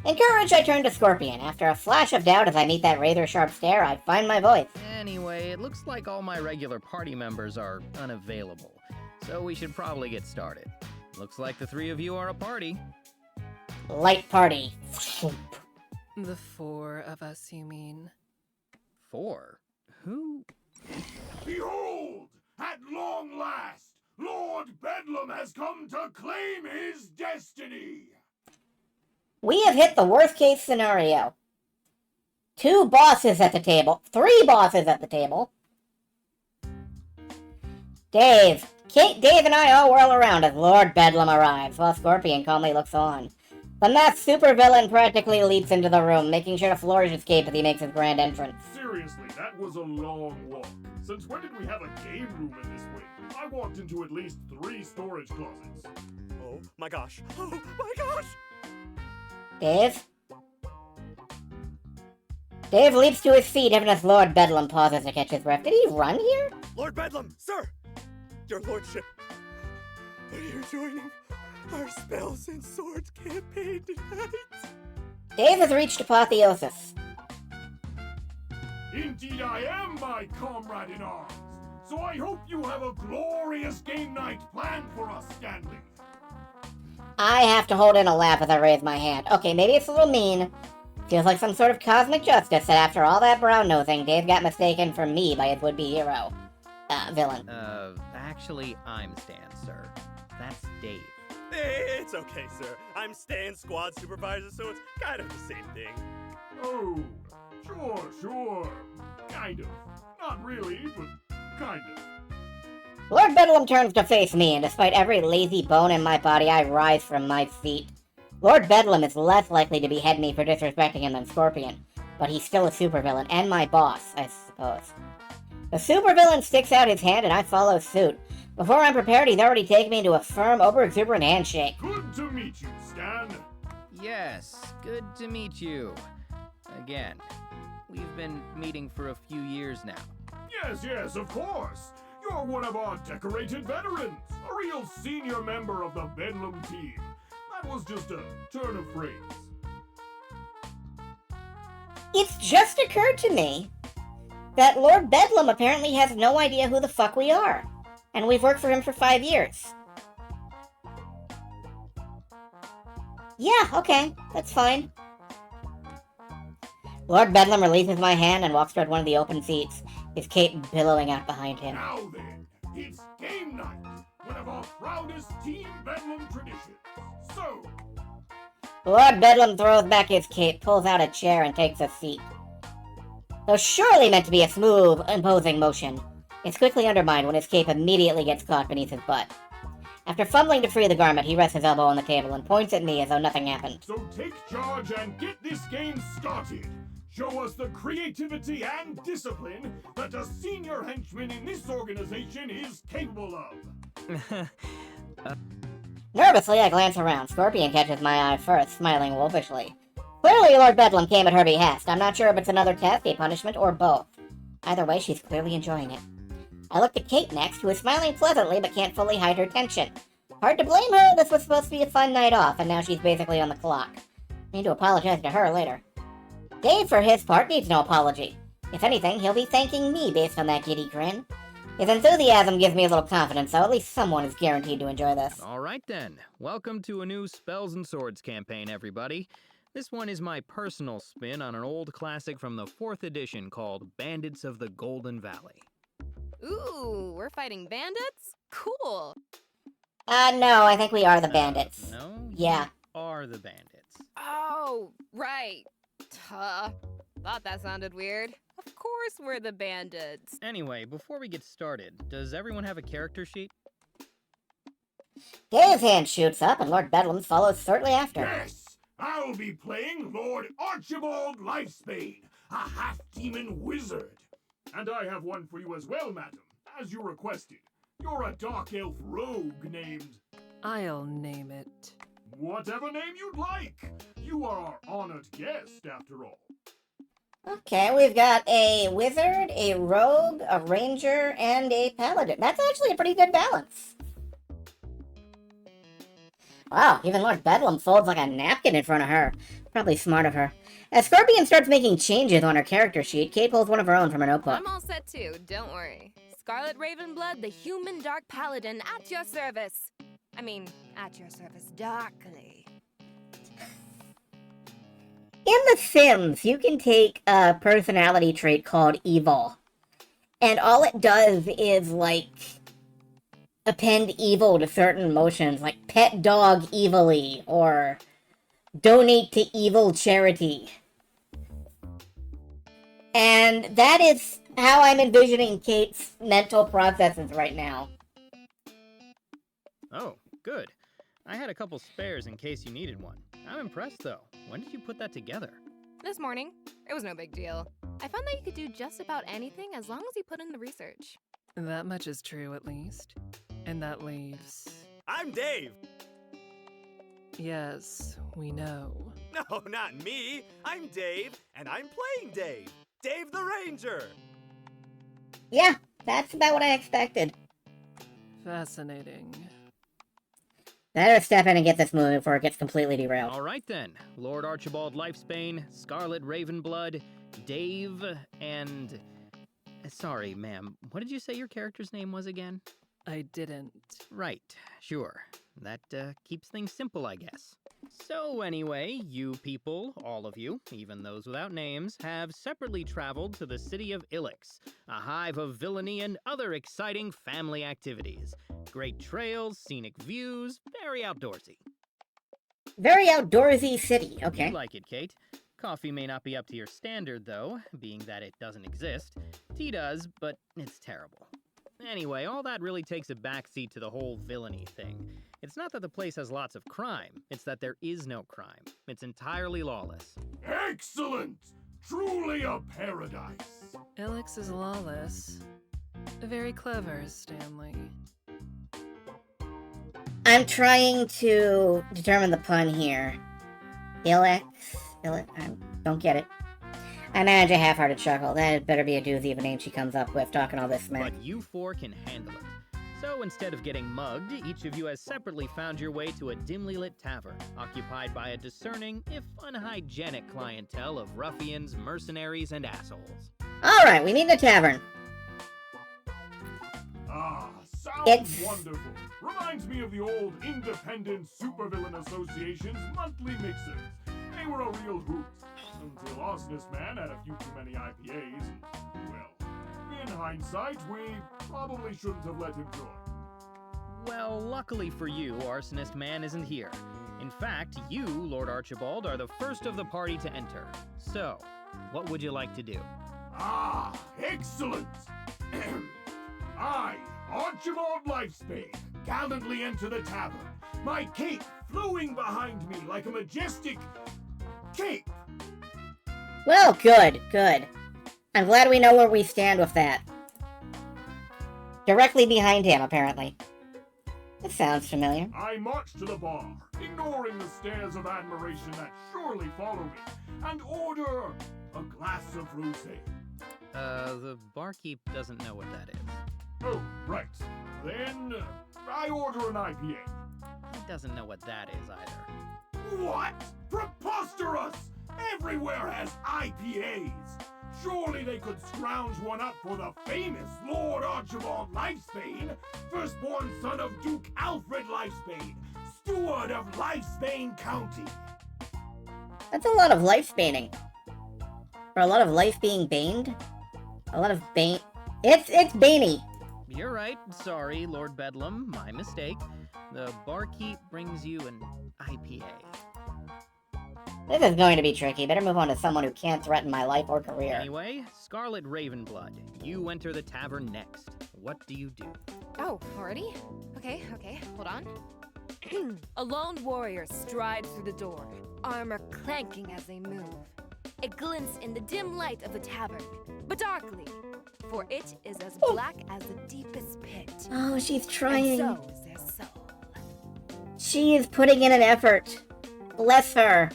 Encouraged, I turn to Scorpion. After a flash of doubt as I meet that razor-sharp stare, I find my voice. Anyway, it looks like all my regular party members are unavailable. So we should probably get started. Looks like the three of you are a party. Light party. The four of us, you mean? 4? Who? Behold! At long last, Lord Bedlam has come to claim his destiny! We have hit the worst-case scenario. 2 bosses at the table. 3 bosses at the table. Dave. Kate, Dave, and I all whirl around as Lord Bedlam arrives, while Scorpion calmly looks on. The masked supervillain practically leaps into the room, making sure to flourish his cape as he makes his grand entrance. Seriously, that was a long walk. Since when did we have a game room in this wing? I walked into at least 3 storage closets. Oh my gosh. Oh my gosh! Dave? Dave leaps to his feet even as Lord Bedlam pauses to catch his breath. Did he run here? Lord Bedlam, sir! Your lordship, are you joining our spells and swords campaign tonight? Dave has reached apotheosis. Indeed I am, my comrade in arms. So I hope you have a glorious game night planned for us, Stanley. I have to hold in a laugh as I raise my hand. Okay, maybe it's a little mean Feels like some sort of cosmic justice that after all that brown-nosing, Dave got mistaken for me by his would-be hero. Villain. Actually, I'm Stan, sir. That's Dave. It's okay, sir. I'm Stan's squad supervisor, so it's kind of the same thing. Oh, sure. Kind of. Not really, but kind of. Lord Bedlam turns to face me, and despite every lazy bone in my body, I rise from my seat. Lord Bedlam is less likely to behead me for disrespecting him than Scorpion, but he's still a supervillain, and my boss, I suppose. The supervillain sticks out his hand, and I follow suit. Before I'm prepared, he's already taken me into a firm, over-exuberant handshake. Good to meet you, Stan. Yes, good to meet you. Again. We've been meeting for a few years now. Yes, of course. You're one of our decorated veterans. A real senior member of the Bedlam team. That was just a turn of phrase. It's just occurred to me that Lord Bedlam apparently has no idea who the fuck we are. And we've worked for him for 5 years. Yeah, okay, that's fine. Lord Bedlam releases my hand and walks toward one of the open seats, his cape billowing out behind him. Now then, it's game night. One of our proudest Team Bedlam traditions. So, Lord Bedlam throws back his cape, pulls out a chair, and takes a seat. Though surely meant to be a smooth, imposing motion, it's quickly undermined when his cape immediately gets caught beneath his butt. After fumbling to free the garment, he rests his elbow on the table and points at me as though nothing happened. so take charge and get this game started. Show us the creativity and discipline that a senior henchman in this organization is capable of. Nervously, I glance around. Scorpion catches my eye first, smiling wolfishly. Clearly, Lord Bedlam came at her behest. I'm not sure if it's another test, a punishment, or both. Either way, she's clearly enjoying it. I look at Kate next, who is smiling pleasantly but can't fully hide her tension. Hard to blame her, this was supposed to be a fun night off, and now she's basically on the clock. Need to apologize to her later. Dave, for his part, needs no apology. If anything, he'll be thanking me based on that giddy grin. His enthusiasm gives me a little confidence, so at least someone is guaranteed to enjoy this. All right then. Welcome to a new Spells and Swords campaign, everybody. This one is my personal spin on an old classic from the 4th edition called Bandits of the Golden Valley. Ooh, we're fighting bandits? Cool. No, I think we are the bandits. No? Yeah. You are the bandits. Oh, right. Thought that sounded weird. Of course we're the bandits. Anyway, before we get started, does everyone have a character sheet? Dave's hand shoots up, and Lord Bedlam follows shortly after. Yes, I'll be playing Lord Archibald Lifespane, a half-demon wizard. And I have one for you as well, madam, as you requested. You're a dark elf rogue named... I'll name it. Whatever name you'd like. You are our honored guest, after all. Okay, we've got a wizard, a rogue, a ranger, and a paladin. That's actually a pretty good balance. Wow, even Lord Bedlam folds like a napkin in front of her. Probably smart of her. As Scorpion starts making changes on her character sheet, Kate pulls one of her own from her notebook. I'm all set too, don't worry. Scarlet Ravenblood, the human dark paladin, at your service. I mean, at your service darkly. In The Sims, you can take a personality trait called evil. And all it does is, like, append evil to certain emotions, like pet dog evilly, or donate to evil charity. And that is how I'm envisioning Kate's mental processes right now. Oh, good. I had a couple spares in case you needed one. I'm impressed, though. When did you put that together? This morning. It was no big deal. I found that you could do just about anything as long as you put in the research. That much is true, at least. And that leaves... I'm Dave. Yes, we know. No, not me. I'm Dave, and I'm playing Dave. Dave the Ranger. Yeah, that's about what I expected. Fascinating. Better step in and get this moving before it gets completely derailed. All right then. Lord Archibald Lifespane, Scarlet Ravenblood, Dave, and... Sorry, ma'am. What did you say your character's name was again? I didn't. Right. Sure. That keeps things simple, I guess. So anyway, you people, all of you, even those without names, have separately traveled to the city of Ilix, a hive of villainy and other exciting family activities. Great trails, scenic views, very outdoorsy. Very outdoorsy city. Okay. You like it, Kate. Coffee may not be up to your standard, though, being that it doesn't exist. Tea does, but it's terrible. Anyway, all that really takes a backseat to the whole villainy thing. It's not that the place has lots of crime, it's that there is no crime. It's entirely lawless. Excellent! Truly a paradise. Alex is lawless. Very clever, Stanley. I'm trying to determine the pun here. Ilix? I don't get it. I manage a half-hearted chuckle. That better be a doozy of a name she comes up with, talking all this smack. But you four can handle it. So instead of getting mugged, each of you has separately found your way to a dimly lit tavern, occupied by a discerning, if unhygienic clientele of ruffians, mercenaries, and assholes. Alright, we need the tavern. Ah, sounds It's- wonderful. Reminds me of the old Independent Supervillain Association's monthly mixers. They were a real hoot. Until Arsonist Man had a few too many IPAs. Well, in hindsight, we probably shouldn't have let him join. Well, luckily for you, Arsonist Man isn't here. In fact, you, Lord Archibald, are the first of the party to enter. So, what would you like to do? Ah, excellent! I, Archibald Lifespade, gallantly enter the tavern, my cape flowing behind me like a majestic cape. Well, good. I'm glad we know where we stand with that. Directly behind him, apparently. This sounds familiar. I march to the bar, ignoring the stares of admiration that surely follow me, and order a glass of rosé. The barkeep doesn't know what that is. Oh, right. Then I order an IPA. He doesn't know what that is either. What? Preposterous! Everywhere has IPAs. Surely they could scrounge one up for the famous Lord Archibald Lifespane, firstborn son of Duke Alfred Lifespane, steward of Lifespane County. That's a lot of life spaning. Or a lot of life being baned? A lot of bane. It's baney. You're right. Sorry, Lord Bedlam. My mistake. The barkeep brings you an IPA. This is going to be tricky. Better move on to someone who can't threaten my life or career. Anyway, Scarlet Ravenblood, you enter the tavern next. What do you do? Oh, already? Okay, hold on. A lone warrior strides through the door, armor clanking as they move. It glints in the dim light of the tavern, but darkly, for it is as black as the deepest pit. Oh, she's trying. And so is their soul. She is putting in an effort. Bless her.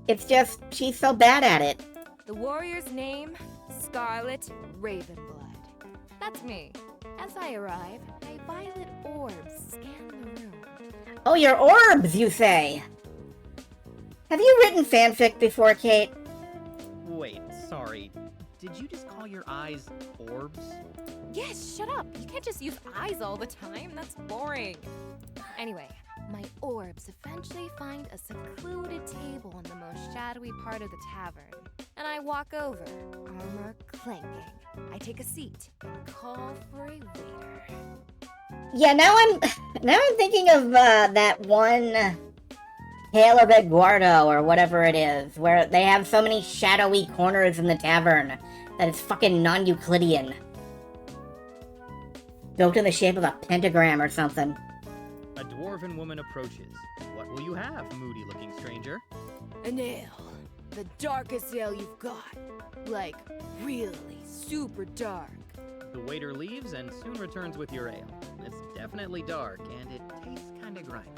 It's just, she's so bad at it. The warrior's name, Scarlet Ravenblood. That's me. As I arrive, my violet orbs scan the room. Oh, your orbs, you say? Have you written fanfic before, Kate? Wait, sorry. Did you just call your eyes orbs? Yes, shut up. You can't just use eyes all the time. That's boring. Anyway, my orbs eventually find a secluded table in the most shadowy part of the tavern. And I walk over, armor clanking. I take a seat and call for a waiter. Yeah, now I'm thinking of that one Tale of Eduardo or whatever it is, where they have so many shadowy corners in the tavern that it's fucking non-Euclidean. Built in the shape of a pentagram or something. A dwarven woman approaches. What will you have, moody-looking stranger? An ale. The darkest ale you've got. Like, really super dark. The waiter leaves and soon returns with your ale. It's definitely dark, and it tastes kinda grimy.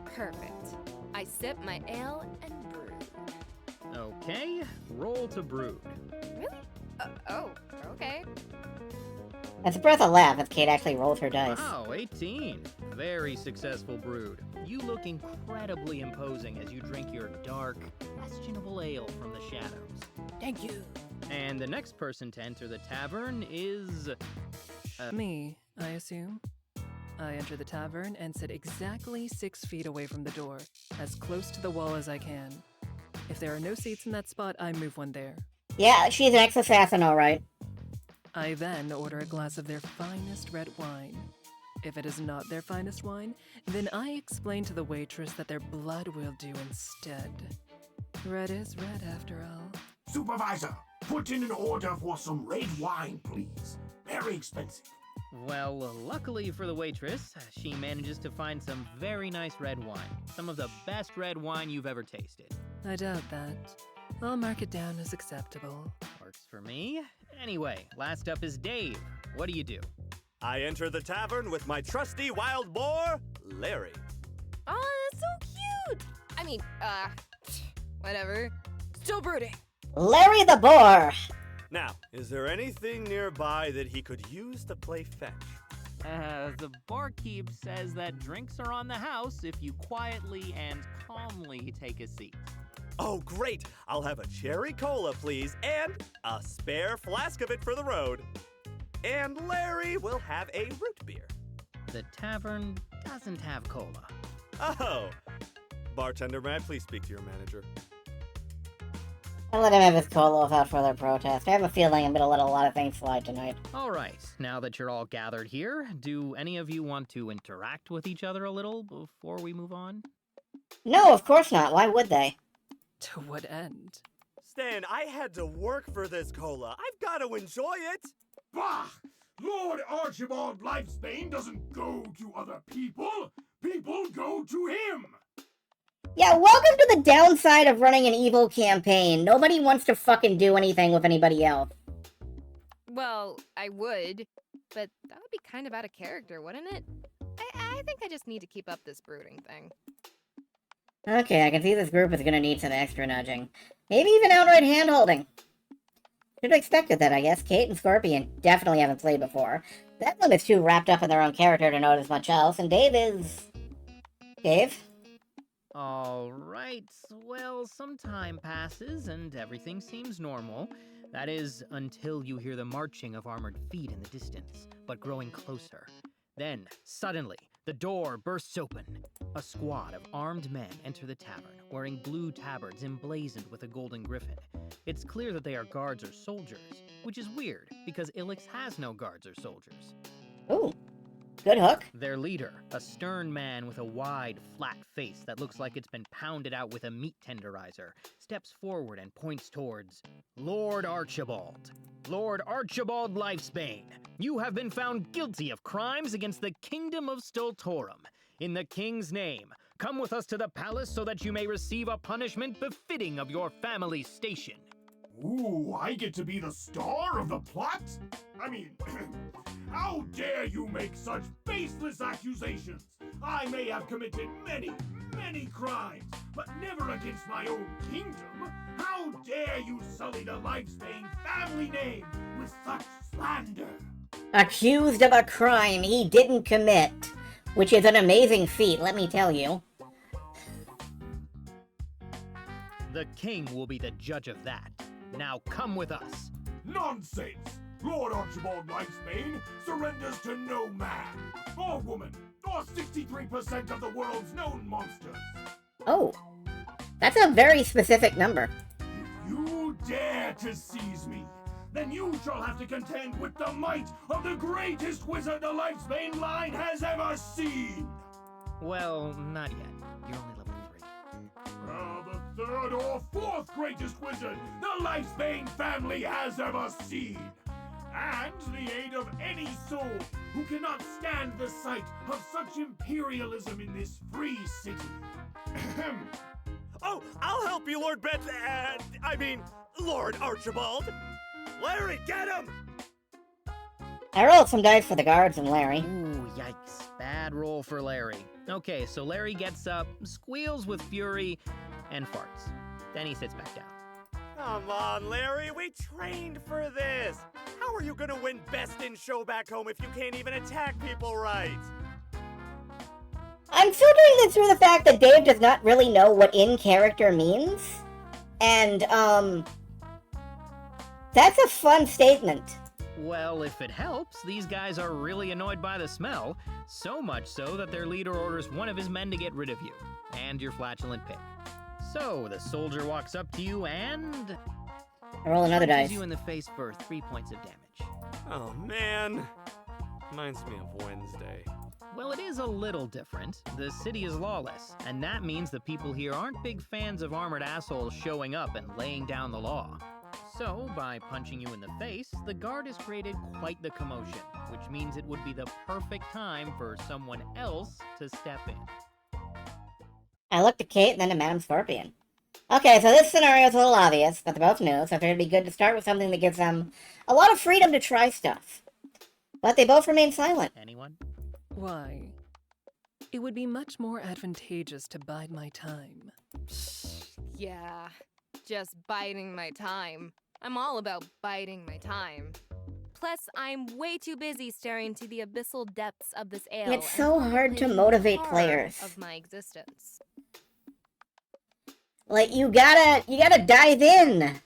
Perfect. I sip my ale and brew. Okay, roll to brood. Really? Oh, okay. That's a breath of laugh if Kate actually rolls her dice. Wow, 18. Very successful brood. You look incredibly imposing as you drink your dark, questionable ale from the shadows. Thank you. And the next person to enter the tavern is... Me, I assume. I enter the tavern and sit exactly 6 feet away from the door, as close to the wall as I can. If there are no seats in that spot, I move one there. Yeah, she's an ex-assassin, alright. I then order a glass of their finest red wine. If it is not their finest wine, then I explain to the waitress that their blood will do instead. Red is red, after all. Supervisor, put in an order for some red wine, please. Very expensive. Well, luckily for the waitress, she manages to find some very nice red wine. Some of the best red wine you've ever tasted. I doubt that. I'll mark it down as acceptable. Works for me. Anyway, last up is Dave. What do you do? I enter the tavern with my trusty wild boar, Larry. Oh, that's so cute! I mean, whatever. Still brooding. Larry the Boar! Now, is there anything nearby that he could use to play fetch? The barkeep says that drinks are on the house if you quietly and calmly take a seat. Oh, great! I'll have a cherry cola, please, and a spare flask of it for the road. And Larry will have a root beer. The tavern doesn't have cola. Oh! Bartender, may I please speak to your manager? I'll let him have his cola without further protest. I have a feeling I'm gonna let a lot of things slide tonight. Alright, now that you're all gathered here, do any of you want to interact with each other a little before we move on? No, of course not. Why would they? To what end? Stan, I had to work for this cola. I've got to enjoy it. Bah! Lord Archibald Lifesbane doesn't go to other people. People go to him. Yeah, welcome to the downside of running an evil campaign. Nobody wants to fucking do anything with anybody else. Well, I would, but that would be kind of out of character, wouldn't it? I think I just need to keep up this brooding thing. Okay, I can see this group is gonna need some extra nudging. Maybe even outright hand-holding. Should have expected that, I guess. Kate and Scorpion definitely haven't played before. That one is too wrapped up in their own character to notice much else, and Dave is... Dave? Alright, well, some time passes and everything seems normal. That is, until you hear the marching of armored feet in the distance, but growing closer. Then, suddenly, the door bursts open. A squad of armed men enter the tavern, wearing blue tabards emblazoned with a golden griffin. It's clear that they are guards or soldiers, which is weird, because Ilix has no guards or soldiers. Ooh, good hook. Their leader, a stern man with a wide, flat face that looks like it's been pounded out with a meat tenderizer, steps forward and points towards Lord Archibald. Lord Archibald Lifesbane, you have been found guilty of crimes against the Kingdom of Stoltorum. In the king's name, come with us to the palace so that you may receive a punishment befitting of your family's station. Ooh, I get to be the star of the plot? I mean, how dare you make such baseless accusations? I may have committed many, many crimes, but never against my own kingdom. How dare you sully the Lifesbane family name with such slander? Accused of a crime he didn't commit, which is an amazing feat, let me tell you. The king will be the judge of that. Now come with us. Nonsense! Lord Archibald Lifesbane surrenders to no man, or woman, or 63% of the world's known monsters. Oh, that's a very specific number. If you dare to seize me, then you shall have to contend with the might of the greatest wizard the Lifesbane line has ever seen! Well, not yet. You're only level 3. The third or fourth greatest wizard the Lifesbane family has ever seen! And the aid of any soul who cannot stand the sight of such imperialism in this free city. Ahem. Oh, I'll help you, Lord Lord Archibald. Larry, get him! I rolled some dice for the guards and Larry. Ooh, yikes. Bad roll for Larry. Okay, so Larry gets up, squeals with fury, and farts. Then he sits back down. Come on, Larry, we trained for this. How are you gonna win Best in Show back home if you can't even attack people right? I'm filtering this through the fact that Dave does not really know what in character means. And, that's a fun statement. Well, if it helps, these guys are really annoyed by the smell, so much so that their leader orders one of his men to get rid of you, and your flatulent pig. So, the soldier walks up to you and... Roll another punches dice. you in the face for 3 points of damage. Oh, man. Reminds me of Wednesday. Well, it is a little different. The city is lawless, and that means the people here aren't big fans of armored assholes showing up and laying down the law. So, by punching you in the face, the guard has created quite the commotion, which means it would be the perfect time for someone else to step in. I looked at Kate and then to Madame Scorpion. Okay, so this scenario is a little obvious, but they're both new, so it'd be good to start with something that gives them a lot of freedom to try stuff. But they both remain silent. Anyone? Why? It would be much more advantageous to bide my time. Yeah, just biding my time. I'm all about biding my time. Plus, I'm way too busy staring into the abyssal depths of this ale. It's and so hard to contemplating motivate the horror players. of my existence. Like, you gotta dive in.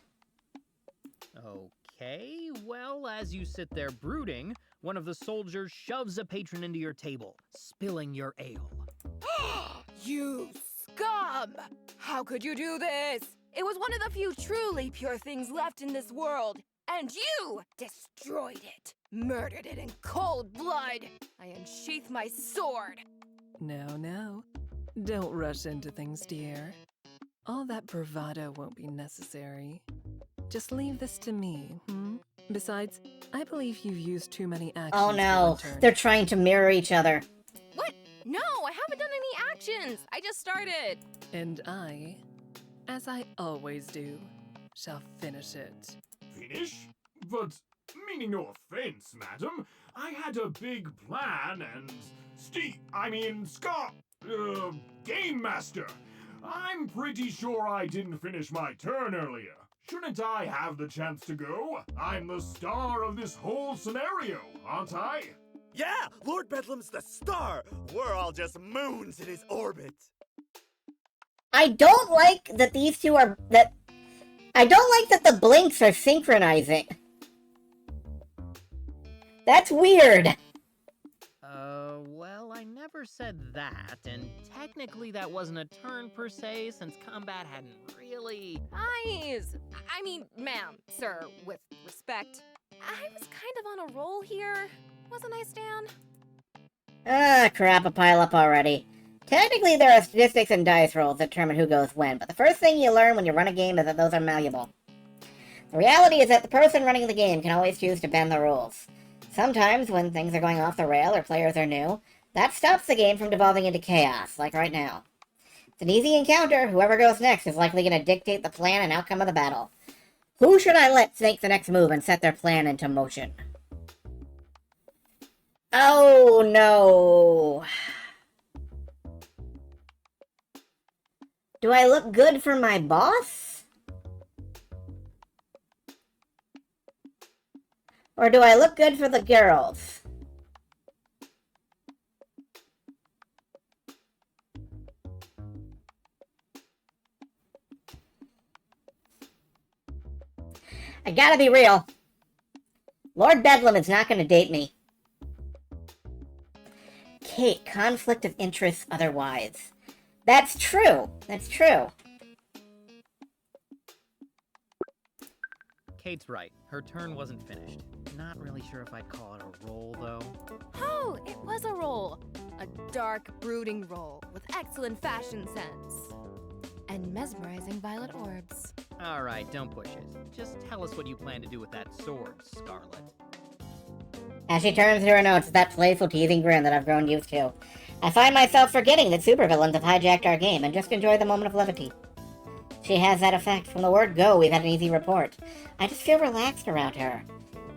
Okay, well, as you sit there brooding, one of the soldiers shoves a patron into your table, spilling your ale. You scum! How could you do this? It was one of the few truly pure things left in this world, and you destroyed it, murdered it in cold blood. I unsheath my sword. Now, don't rush into things, dear. All that bravado won't be necessary. Just leave this to me, Besides, I believe you've used too many actions. Oh no, for one turn. they're trying to mirror each other. What? No, I haven't done any actions. I just started. And I, as I always do, shall finish it. Finish? But, meaning no offense, madam, I had a big plan and... Scott, Game Master, I'm pretty sure I didn't finish my turn earlier. Shouldn't I have the chance to go? I'm the star of this whole scenario, aren't I? Yeah, Lord Bedlam's the star. We're all just moons in his orbit. I don't like that these two are... I don't like that the blinks are synchronizing. That's weird. Well, I never said that, and technically that wasn't a turn per se, since combat hadn't really... Eyes! I mean, ma'am, sir, with respect. I was kind of on a roll here, wasn't I, Stan? Ah, crap, a pile up already. Technically, there are statistics and dice rolls that determine who goes when, but the first thing you learn when you run a game is that those are malleable. The reality is that the person running the game can always choose to bend the rules. Sometimes, when things are going off the rail or players are new, that stops the game from devolving into chaos, like right now. It's an easy encounter. Whoever goes next is likely going to dictate the plan and outcome of the battle. Who should I let make the next move and set their plan into motion? Oh, no. Do I look good for my boss? Or do I look good for the girls? I gotta be real. Lord Bedlam is not gonna date me. Kate, conflict of interest otherwise. That's true. That's true. Kate's right. Her turn wasn't finished. Not really sure if I'd call it a roll, though. Oh, it was a roll. A dark, brooding roll with excellent fashion sense. And mesmerizing violet orbs. Alright, don't push it. Just tell us what you plan to do with that sword, Scarlet. As she turns to her notes, it's that playful, teasing grin that I've grown used to. I find myself forgetting that supervillains have hijacked our game and just enjoy the moment of levity. She has that effect. From the word go, we've had an easy report. I just feel relaxed around her.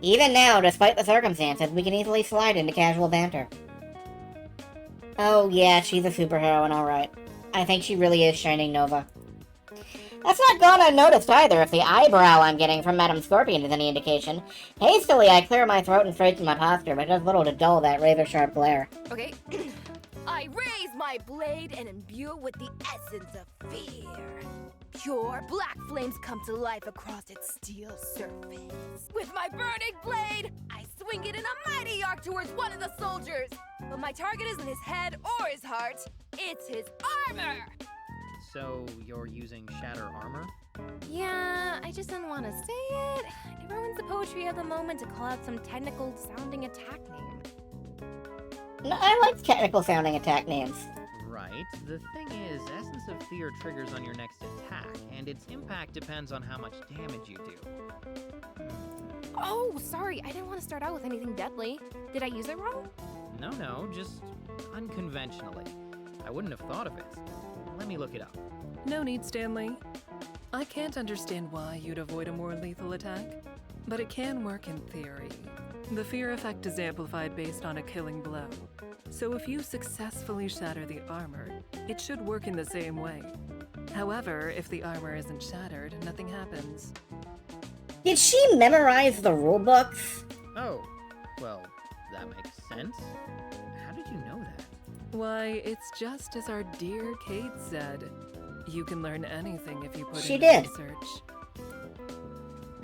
Even now, despite the circumstances, we can easily slide into casual banter. Oh yeah, she's a superheroine, alright. I think she really is Shining Nova. That's not gone unnoticed either, if the eyebrow I'm getting from Madame Scorpion is any indication. Hastily, I clear my throat and straighten my posture, but it does little to dull that razor-sharp glare. Okay. I raise my blade and imbue it with the essence of fear. Pure black flames come to life across its steel surface. With my burning blade, I swing it in a mighty arc towards one of the soldiers. But my target isn't his head or his heart, it's his armor! So, you're using shatter armor? Yeah, I just didn't want to say it. It ruins the poetry of the moment to call out some technical sounding attack name. No, I like technical sounding attack names. Right. The thing is, Essence of Fear triggers on your next attack, and its impact depends on how much damage you do. Oh, sorry, I didn't want to start out with anything deadly. Did I use it wrong? No, just unconventionally. I wouldn't have thought of it. Let me look it up. No need, Stanley. I can't understand why you'd avoid a more lethal attack, but it can work in theory. The fear effect is amplified based on a killing blow. So if you successfully shatter the armor, it should work in the same way. However, if the armor isn't shattered, nothing happens. Did she memorize the rulebooks? Oh, well, that makes sense. How did you know that? Why, it's just as our dear Kate said. You can learn anything if you put She in did. research.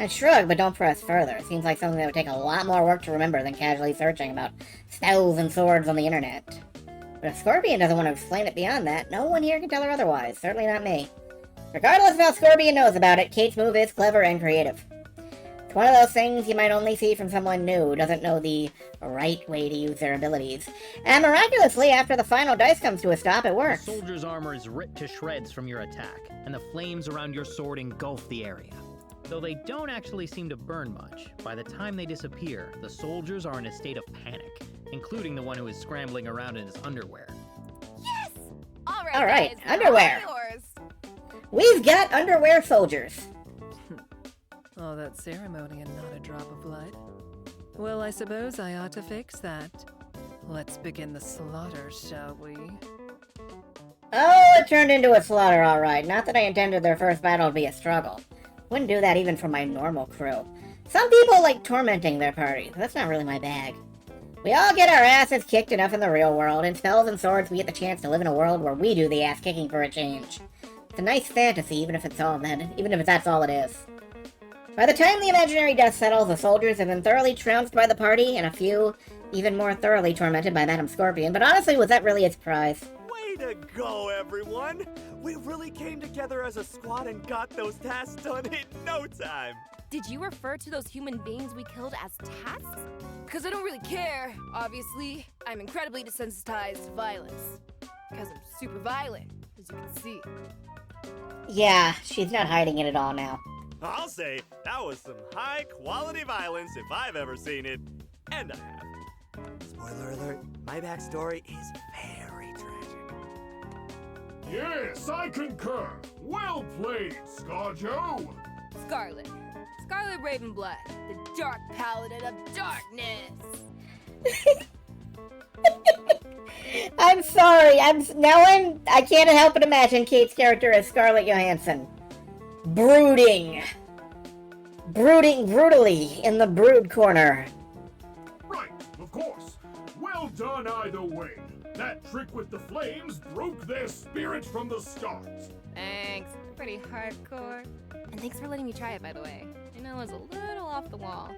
I shrug, but don't press further. Seems like something that would take a lot more work to remember than casually searching about spells and swords on the internet. But if Scorpion doesn't want to explain it beyond that, no one here can tell her otherwise. Certainly not me. Regardless of how Scorpion knows about it, Kate's move is clever and creative. It's one of those things you might only see from someone new who doesn't know the right way to use their abilities. And miraculously, after the final dice comes to a stop, it The works. soldier's armor is ripped to shreds from your attack, and the flames around your sword engulf the area. Though they don't actually seem to burn much, by the time they disappear, the soldiers are in a state of panic, including the one who is scrambling around in his underwear. Yes! All All right, guys, underwear. all yours. We've got underwear soldiers. All that ceremony and not a drop of blood. Well, I suppose I ought to fix that. Let's begin the slaughter, shall we? Oh, it turned into a slaughter, all right. Not that I intended their first battle to be a struggle. Wouldn't do that even for my normal crew. Some people like tormenting their party, but that's not really my bag. We all get our asses kicked enough in the real world. In Spells and Swords, we get the chance to live in a world where we do the ass kicking for a change. It's a nice fantasy, even if that's all it is. By the time the imaginary dust settles, the soldiers have been thoroughly trounced by the party, and a few even more thoroughly tormented by Madame Scorpion. But honestly, was that really a surprise? Way to go, everyone! We really came together as a squad and got those tasks done in no time! Did you refer to those human beings we killed as tasks? Because I don't really care, obviously. I'm incredibly desensitized to violence. Because I'm super violent, as you can see. Yeah, she's not hiding it at all now. I'll say, that was some high-quality violence if I've ever seen it. And I have. Spoiler alert, my backstory is very tragic. Yes, I concur. Well played, ScarJo. Scarlet. Scarlet Ravenblood, the Dark Paladin of Darkness. I'm sorry. I can't help but imagine Kate's character as Scarlett Johansson. Brooding brutally in the brood corner. Right, of course. Well done either way. That trick with the flames broke their spirit from the start. Thanks. Pretty hardcore. And thanks for letting me try it, by the way. I know it was a little off the wall.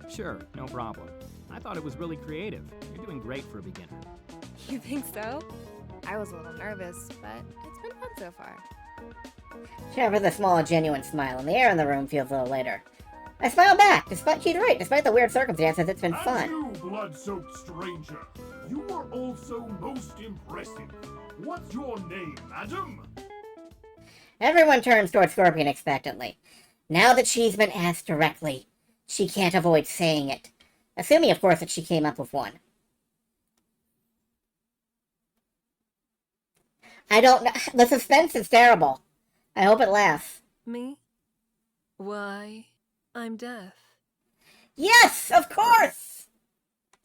Sure, no problem. I thought it was really creative. You're doing great for a beginner. You think so? I was a little nervous, but it's been fun so far. She offers a small, genuine smile, and the air in the room feels a little lighter. I smile back. She's right. Despite the weird circumstances, it's been And fun. you, blood-soaked stranger, you were also most impressive. What's your name, madam? Everyone turns toward Scorpion expectantly. Now that she's been asked directly, she can't avoid saying it. Assuming, of course, that she came up with one. I don't know. The suspense is terrible. I hope it lasts. Me? Why, I'm deaf. Yes, of course!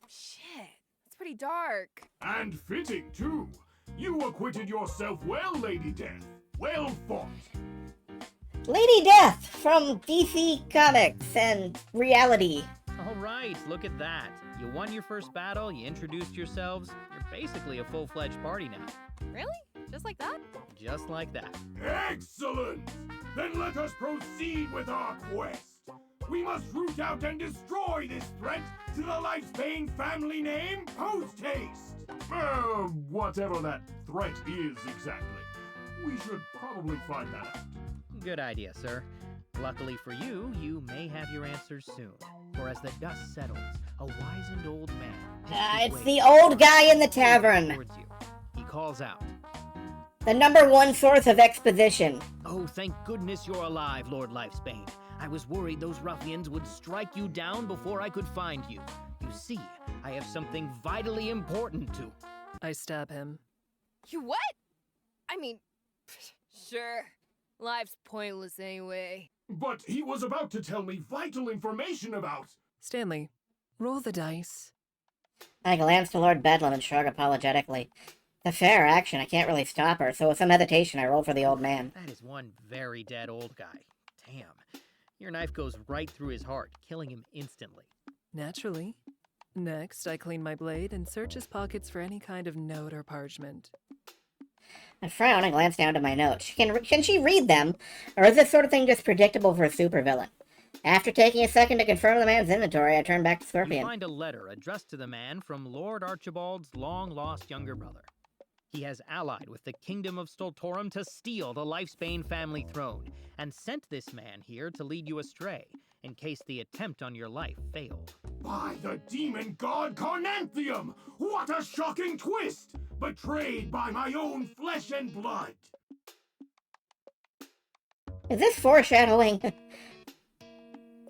Shit, it's pretty dark. And fitting, too. You acquitted yourself well, Lady Death. Well fought. Lady Death from DC Comics and reality. All right, look at that. You won your first battle, you introduced yourselves, you're basically a full-fledged party now. Really? Just like that? Just like that. Excellent! Then let us proceed with our quest. We must root out and destroy this threat to the Lifespan family name Post-Haste. Whatever that threat is exactly. We should probably find that out. Good idea, sir. Luckily for you, you may have your answers soon. For as the dust settles, a wizened old man picks his It's way the old guy in the towards tavern. you. He calls out, The #1 source of exposition. Oh, thank goodness you're alive, Lord Lifespan. I was worried those ruffians would strike you down before I could find you. You see, I have something vitally important to. I stab him. You what? I mean, sure. Life's pointless anyway. But he was about to tell me vital information about... Stanley, roll the dice. I glance to Lord Bedlam and shrug apologetically. It's a fair action. I can't really stop her, so with some hesitation, I roll for the old man. that is one very dead old guy. Damn. Your knife goes right through his heart, killing him instantly. Naturally. Next, I clean my blade and search his pockets for any kind of note or parchment. I frown and glance down to my notes. Can she read them, or is this sort of thing just predictable for a supervillain? After taking a second to confirm the man's inventory, I turn back to You Scorpion. find a letter addressed to the man from Lord Archibald's long-lost younger brother. He has allied with the Kingdom of Stoltorum to steal the Lifespan family throne, and sent this man here to lead you astray, in case the attempt on your life failed. By the demon god Carnanthium! What a shocking twist! Betrayed by my own flesh and blood! Is this foreshadowing?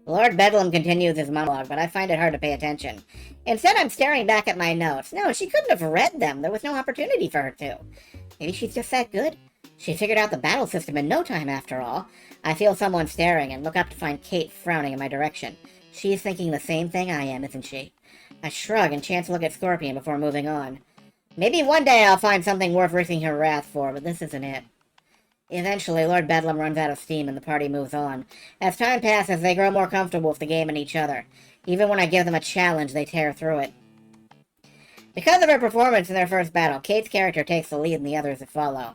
Lord Bedlam continues his monologue, but I find it hard to pay attention. Instead, I'm staring back at my notes. No, she couldn't have read them. There was no opportunity for her to. Maybe she's just that good? She figured out the battle system in no time, after all. I feel someone staring and look up to find Kate frowning in my direction. She's thinking the same thing I am, isn't she? I shrug and chance to look at Scorpion before moving on. Maybe one day I'll find something worth risking her wrath for, but this isn't it. Eventually, Lord Bedlam runs out of steam and the party moves on. As time passes, they grow more comfortable with the game and each other. Even when I give them a challenge, they tear through it. Because of her performance in their first battle, Kate's character takes the lead and the others that follow.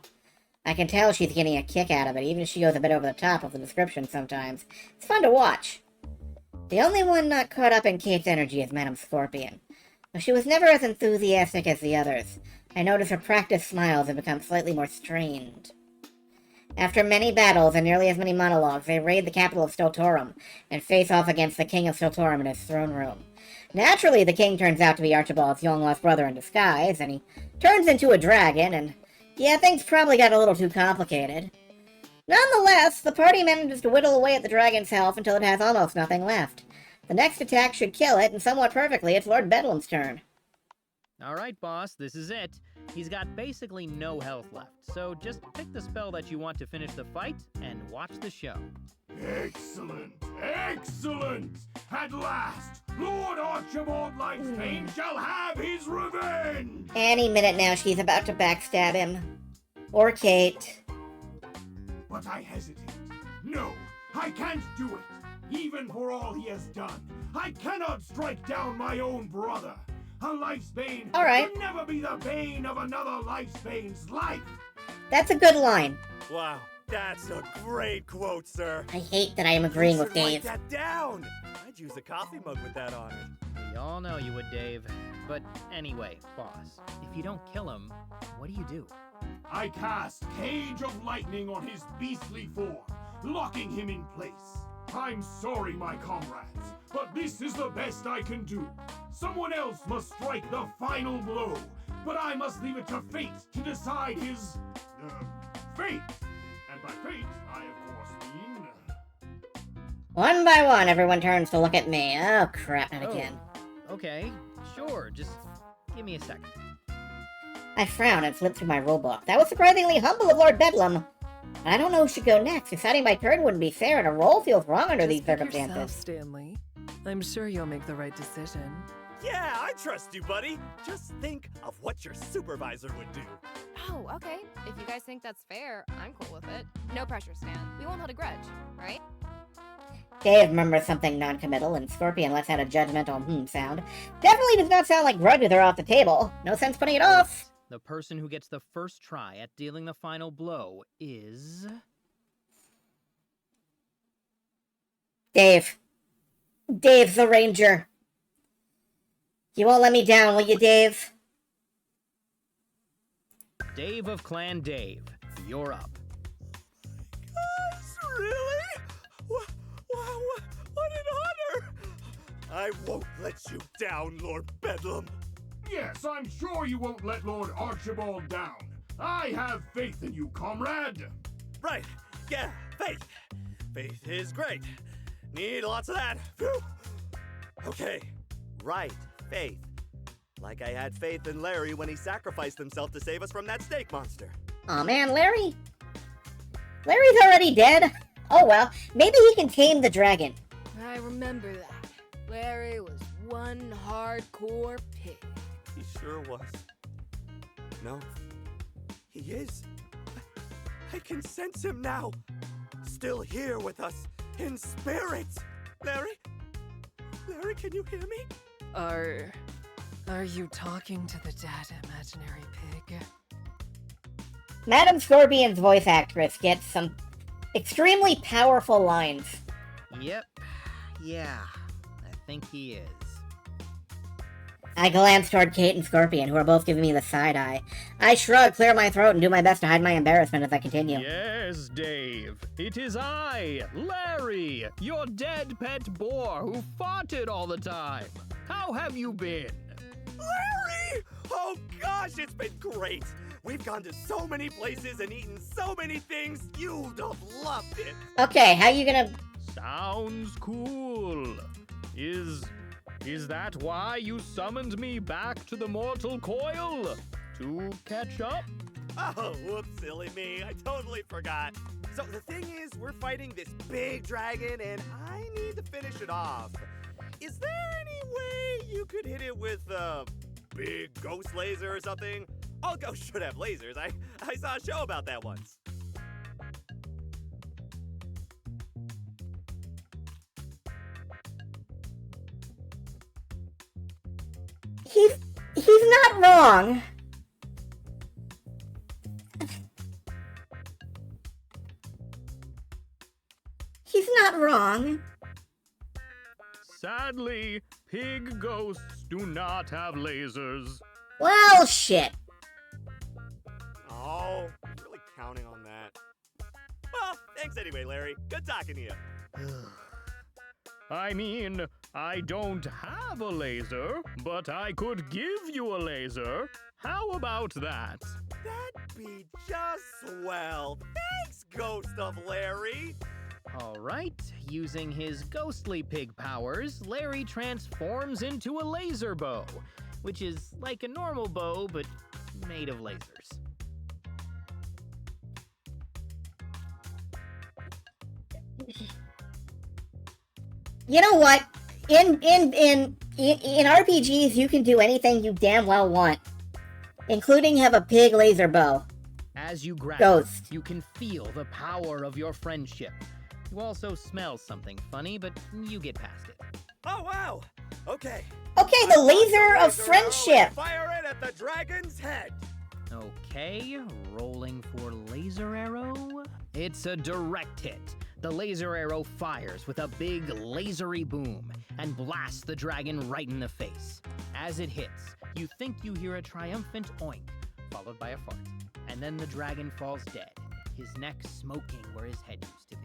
I can tell she's getting a kick out of it, even if she goes a bit over the top with the description sometimes. It's fun to watch. The only one not caught up in Kate's energy is Madame Scorpion. Though she was never as enthusiastic as the others, I notice her practiced smiles have become slightly more strained. After many battles and nearly as many monologues, they raid the capital of Stoltorum and face off against the King of Stoltorum in his throne room. Naturally, the king turns out to be Archibald's long-lost brother in disguise, and he turns into a dragon, and yeah, things probably got a little too complicated. Nonetheless, the party manages to whittle away at the dragon's health until it has almost nothing left. The next attack should kill it, and somewhat perfectly, it's Lord Bedlam's turn. Alright, boss, this is it. He's got basically no health left, so just pick the spell that you want to finish the fight, and watch the show. Excellent! Excellent! At last, Lord Archibald Lifespan shall have his revenge! Any minute now, she's about to backstab him. Or Kate. But I hesitate. No, I can't do it. Even for all he has done, I cannot strike down my own brother. A Lifespan All right. could never be the bane of another Lifespan's life. That's a good line. Wow, that's a great quote, sir. I hate that I am agreeing You with should Dave. Write that down. I'd use a coffee mug with that on it. We all know you would, Dave. But anyway, boss, if you don't kill him, what do? I cast Cage of Lightning on his beastly form, locking him in place. I'm sorry, my comrades, but this is the best I can do. Someone else must strike the final blow, but I must leave it to fate to decide his, fate. And by fate, I of course mean... One by one, everyone turns to look at me. Oh, crap, not Oh. again. Okay, sure, just give me a second. I frown and flip through my rulebook. That was surprisingly humble of Lord Bedlam. I don't know who should go next. Deciding my turn wouldn't be fair, and a roll feels wrong under these Just pick circumstances. yourself, Stanley. I'm sure you'll make the right decision. Yeah, I trust you, buddy. Just think of what your supervisor would do. Oh, okay. If you guys think that's fair, I'm cool with it. No pressure, Stan. We won't hold a grudge, right? Dave remembers something non-committal, and Scorpion lets out a judgmental sound. Definitely does not sound like grudge with her off the table. No sense putting it off. The person who gets the first try at dealing the final blow is... Dave. Dave the Ranger. You won't let me down, will you, Dave? Dave of Clan Dave. You're up. Guys, really? What an honor! I won't let you down, Lord Bedlam. Yes, I'm sure you won't let Lord Archibald down. I have faith in you, comrade. Right, yeah, faith. Faith is great. Need lots of that. Phew. Okay, right, faith. Like I had faith in Larry when he sacrificed himself to save us from that snake monster. Aw man, Larry? Larry's already dead. Oh well, maybe he can tame the dragon. I remember that. Larry was one hardcore pig. He sure was. No, he is. I can sense him now. Still here with us, in spirit. Larry? Larry, can you hear me? Are you talking to the dead imaginary pig? Madam Scorpion's voice actress gets some extremely powerful lines. Yep. Yeah. I think he is. I glance toward Kate and Scorpion, who are both giving me the side eye. I shrug, clear my throat, and do my best to hide my embarrassment as I continue. Yes, Dave. It is I, Larry, your dead pet boar who farted all the time. How have you been? Larry! Oh gosh, it's been great. We've gone to so many places and eaten so many things. You'd have loved it. Okay, how you gonna... Sounds cool. Is that why you summoned me back to the mortal coil? To catch up? Oh, whoops, silly me. I totally forgot. So the thing is, we're fighting this big dragon and I need to finish it off. Is there any way you could hit it with a big ghost laser or something? All ghosts should have lasers. I saw a show about that once. He's not wrong. He's not wrong. Sadly, pig ghosts do not have lasers. Well, shit. Oh, I'm really counting on that. Well, thanks anyway, Larry. Good talking to you. I mean, I don't have a laser, but I could give you a laser. How about that? That'd be just swell. Thanks, Ghost of Larry. All right, using his ghostly pig powers, Larry transforms into a laser bow, which is like a normal bow, but made of lasers. You know what? In RPGs, you can do anything you damn well want, including have a pig laser bow. As you grab Ghost. it, you can feel the power of your friendship. You also smell something funny, but you get past it. Oh, wow. Okay. Okay, the laser of friendship. Fire it at the dragon's head. Okay, rolling for laser arrow. It's a direct hit. The laser arrow fires with a big lasery boom and blasts the dragon right in the face. As it hits, you think you hear a triumphant oink, followed by a fart. And then the dragon falls dead, his neck smoking where his head used to be.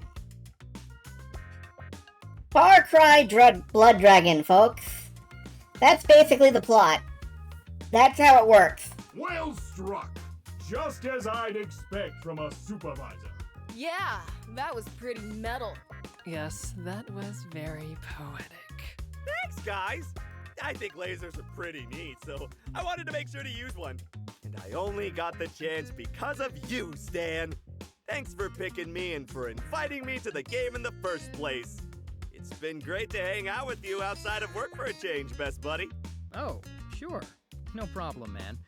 Far Cry Blood Dragon, folks. That's basically the plot. That's how it works. Well struck. Just as I'd expect from a supervisor. Yeah, that was pretty metal. Yes, that was very poetic. Thanks, guys. I think lasers are pretty neat, so I wanted to make sure to use one. And I only got the chance because of you, Stan. Thanks for picking me and for inviting me to the game in the first place. It's been great to hang out with you outside of work for a change, best buddy. Oh, sure. No problem, man.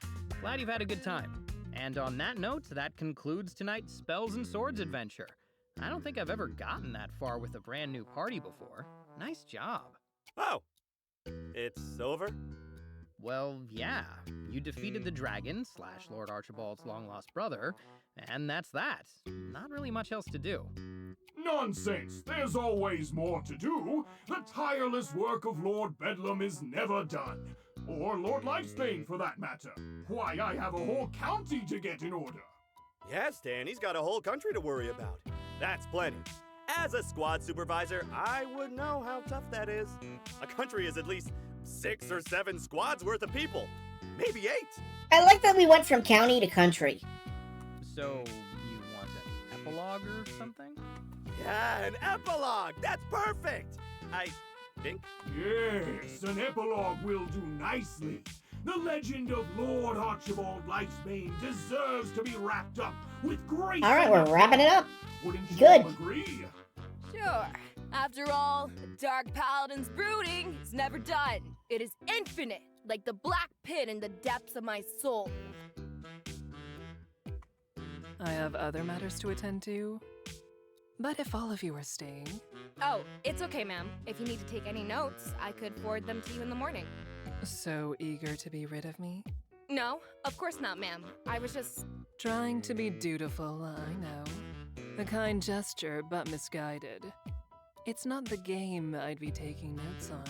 Glad you've had a good time. And on that note, that concludes tonight's Spells and Swords adventure. I don't think I've ever gotten that far with a brand new party before. Nice job. Oh, it's over? Well, yeah. You defeated the dragon / Lord Archibald's long-lost brother, and that's that. Not really much else to do. Nonsense! There's always more to do. The tireless work of Lord Bedlam is never done. Or Lord Lifesbane, for that matter. Why, I have a whole county to get in order. Yes, Dan, he's got a whole country to worry about. That's plenty. As a squad supervisor, I would know how tough that is. A country is at least 6 or 7 squads worth of people. Maybe 8. I like that we went from county to country. So, you want an epilogue or something? Yeah, an epilogue! That's perfect! I think. Yes, an epilogue will do nicely. The legend of Lord Archibald Lifesbane deserves to be wrapped up with great... All right, we're wrapping it up. Wouldn't you Good. all agree? Sure. After all, the Dark Paladin's brooding is never done. It is infinite, like the black pit in the depths of my soul. I have other matters to attend to. But if all of you are staying... Oh, it's okay, ma'am. If you need to take any notes, I could forward them to you in the morning. So eager to be rid of me? No, of course not, ma'am. I was just... Trying to be dutiful, I know. A kind gesture, but misguided. It's not the game I'd be taking notes on,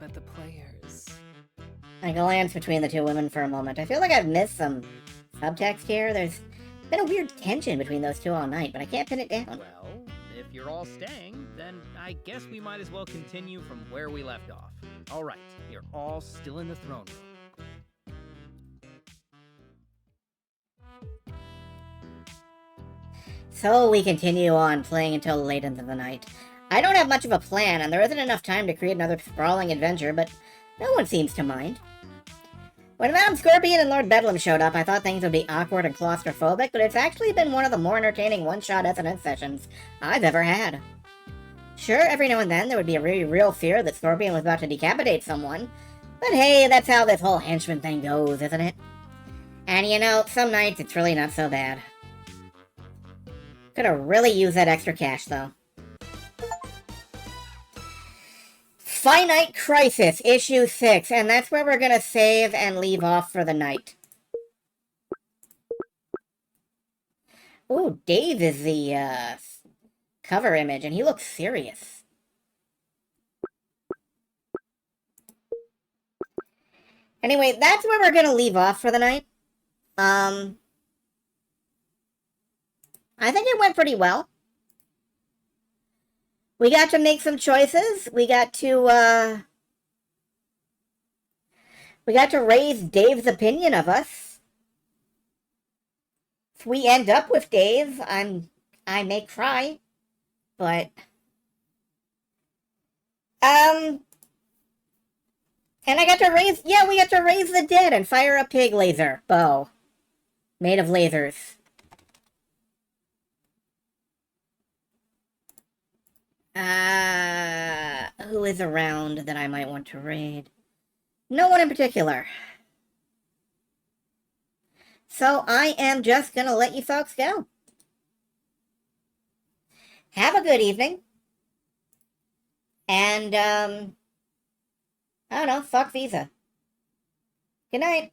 but the players. I glance between the two women for a moment. I feel like I've missed some subtext here. There's been a weird tension between those two all night, but I can't pin it down. Well, if you're all staying, then I guess we might as well continue from where we left off. All right, you're all still in the throne room. So we continue on playing until late into the night. I don't have much of a plan, and there isn't enough time to create another sprawling adventure, but no one seems to mind. When Madame Scorpion and Lord Bedlam showed up, I thought things would be awkward and claustrophobic, but it's actually been one of the more entertaining one-shot S&S sessions I've ever had. Sure, every now and then there would be a really real fear that Scorpion was about to decapitate someone, but hey, that's how this whole henchman thing goes, isn't it? And you know, some nights it's really not so bad. Could've really used that extra cash, though. Finite Crisis, Issue 6, and that's where we're gonna save and leave off for the night. Ooh, Dave is the, cover image, and he looks serious. Anyway, that's where we're gonna leave off for the night. I think it went pretty well. We got to make some choices. We got to raise Dave's opinion of us. If we end up with Dave, I may cry. But and I got to raise, we got to raise the dead and fire a pig laser bow made of lasers. Who is around that I might want to raid? No one in particular. So I am just gonna let you folks go. Have a good evening. And, I don't know, fuck Visa. Good night.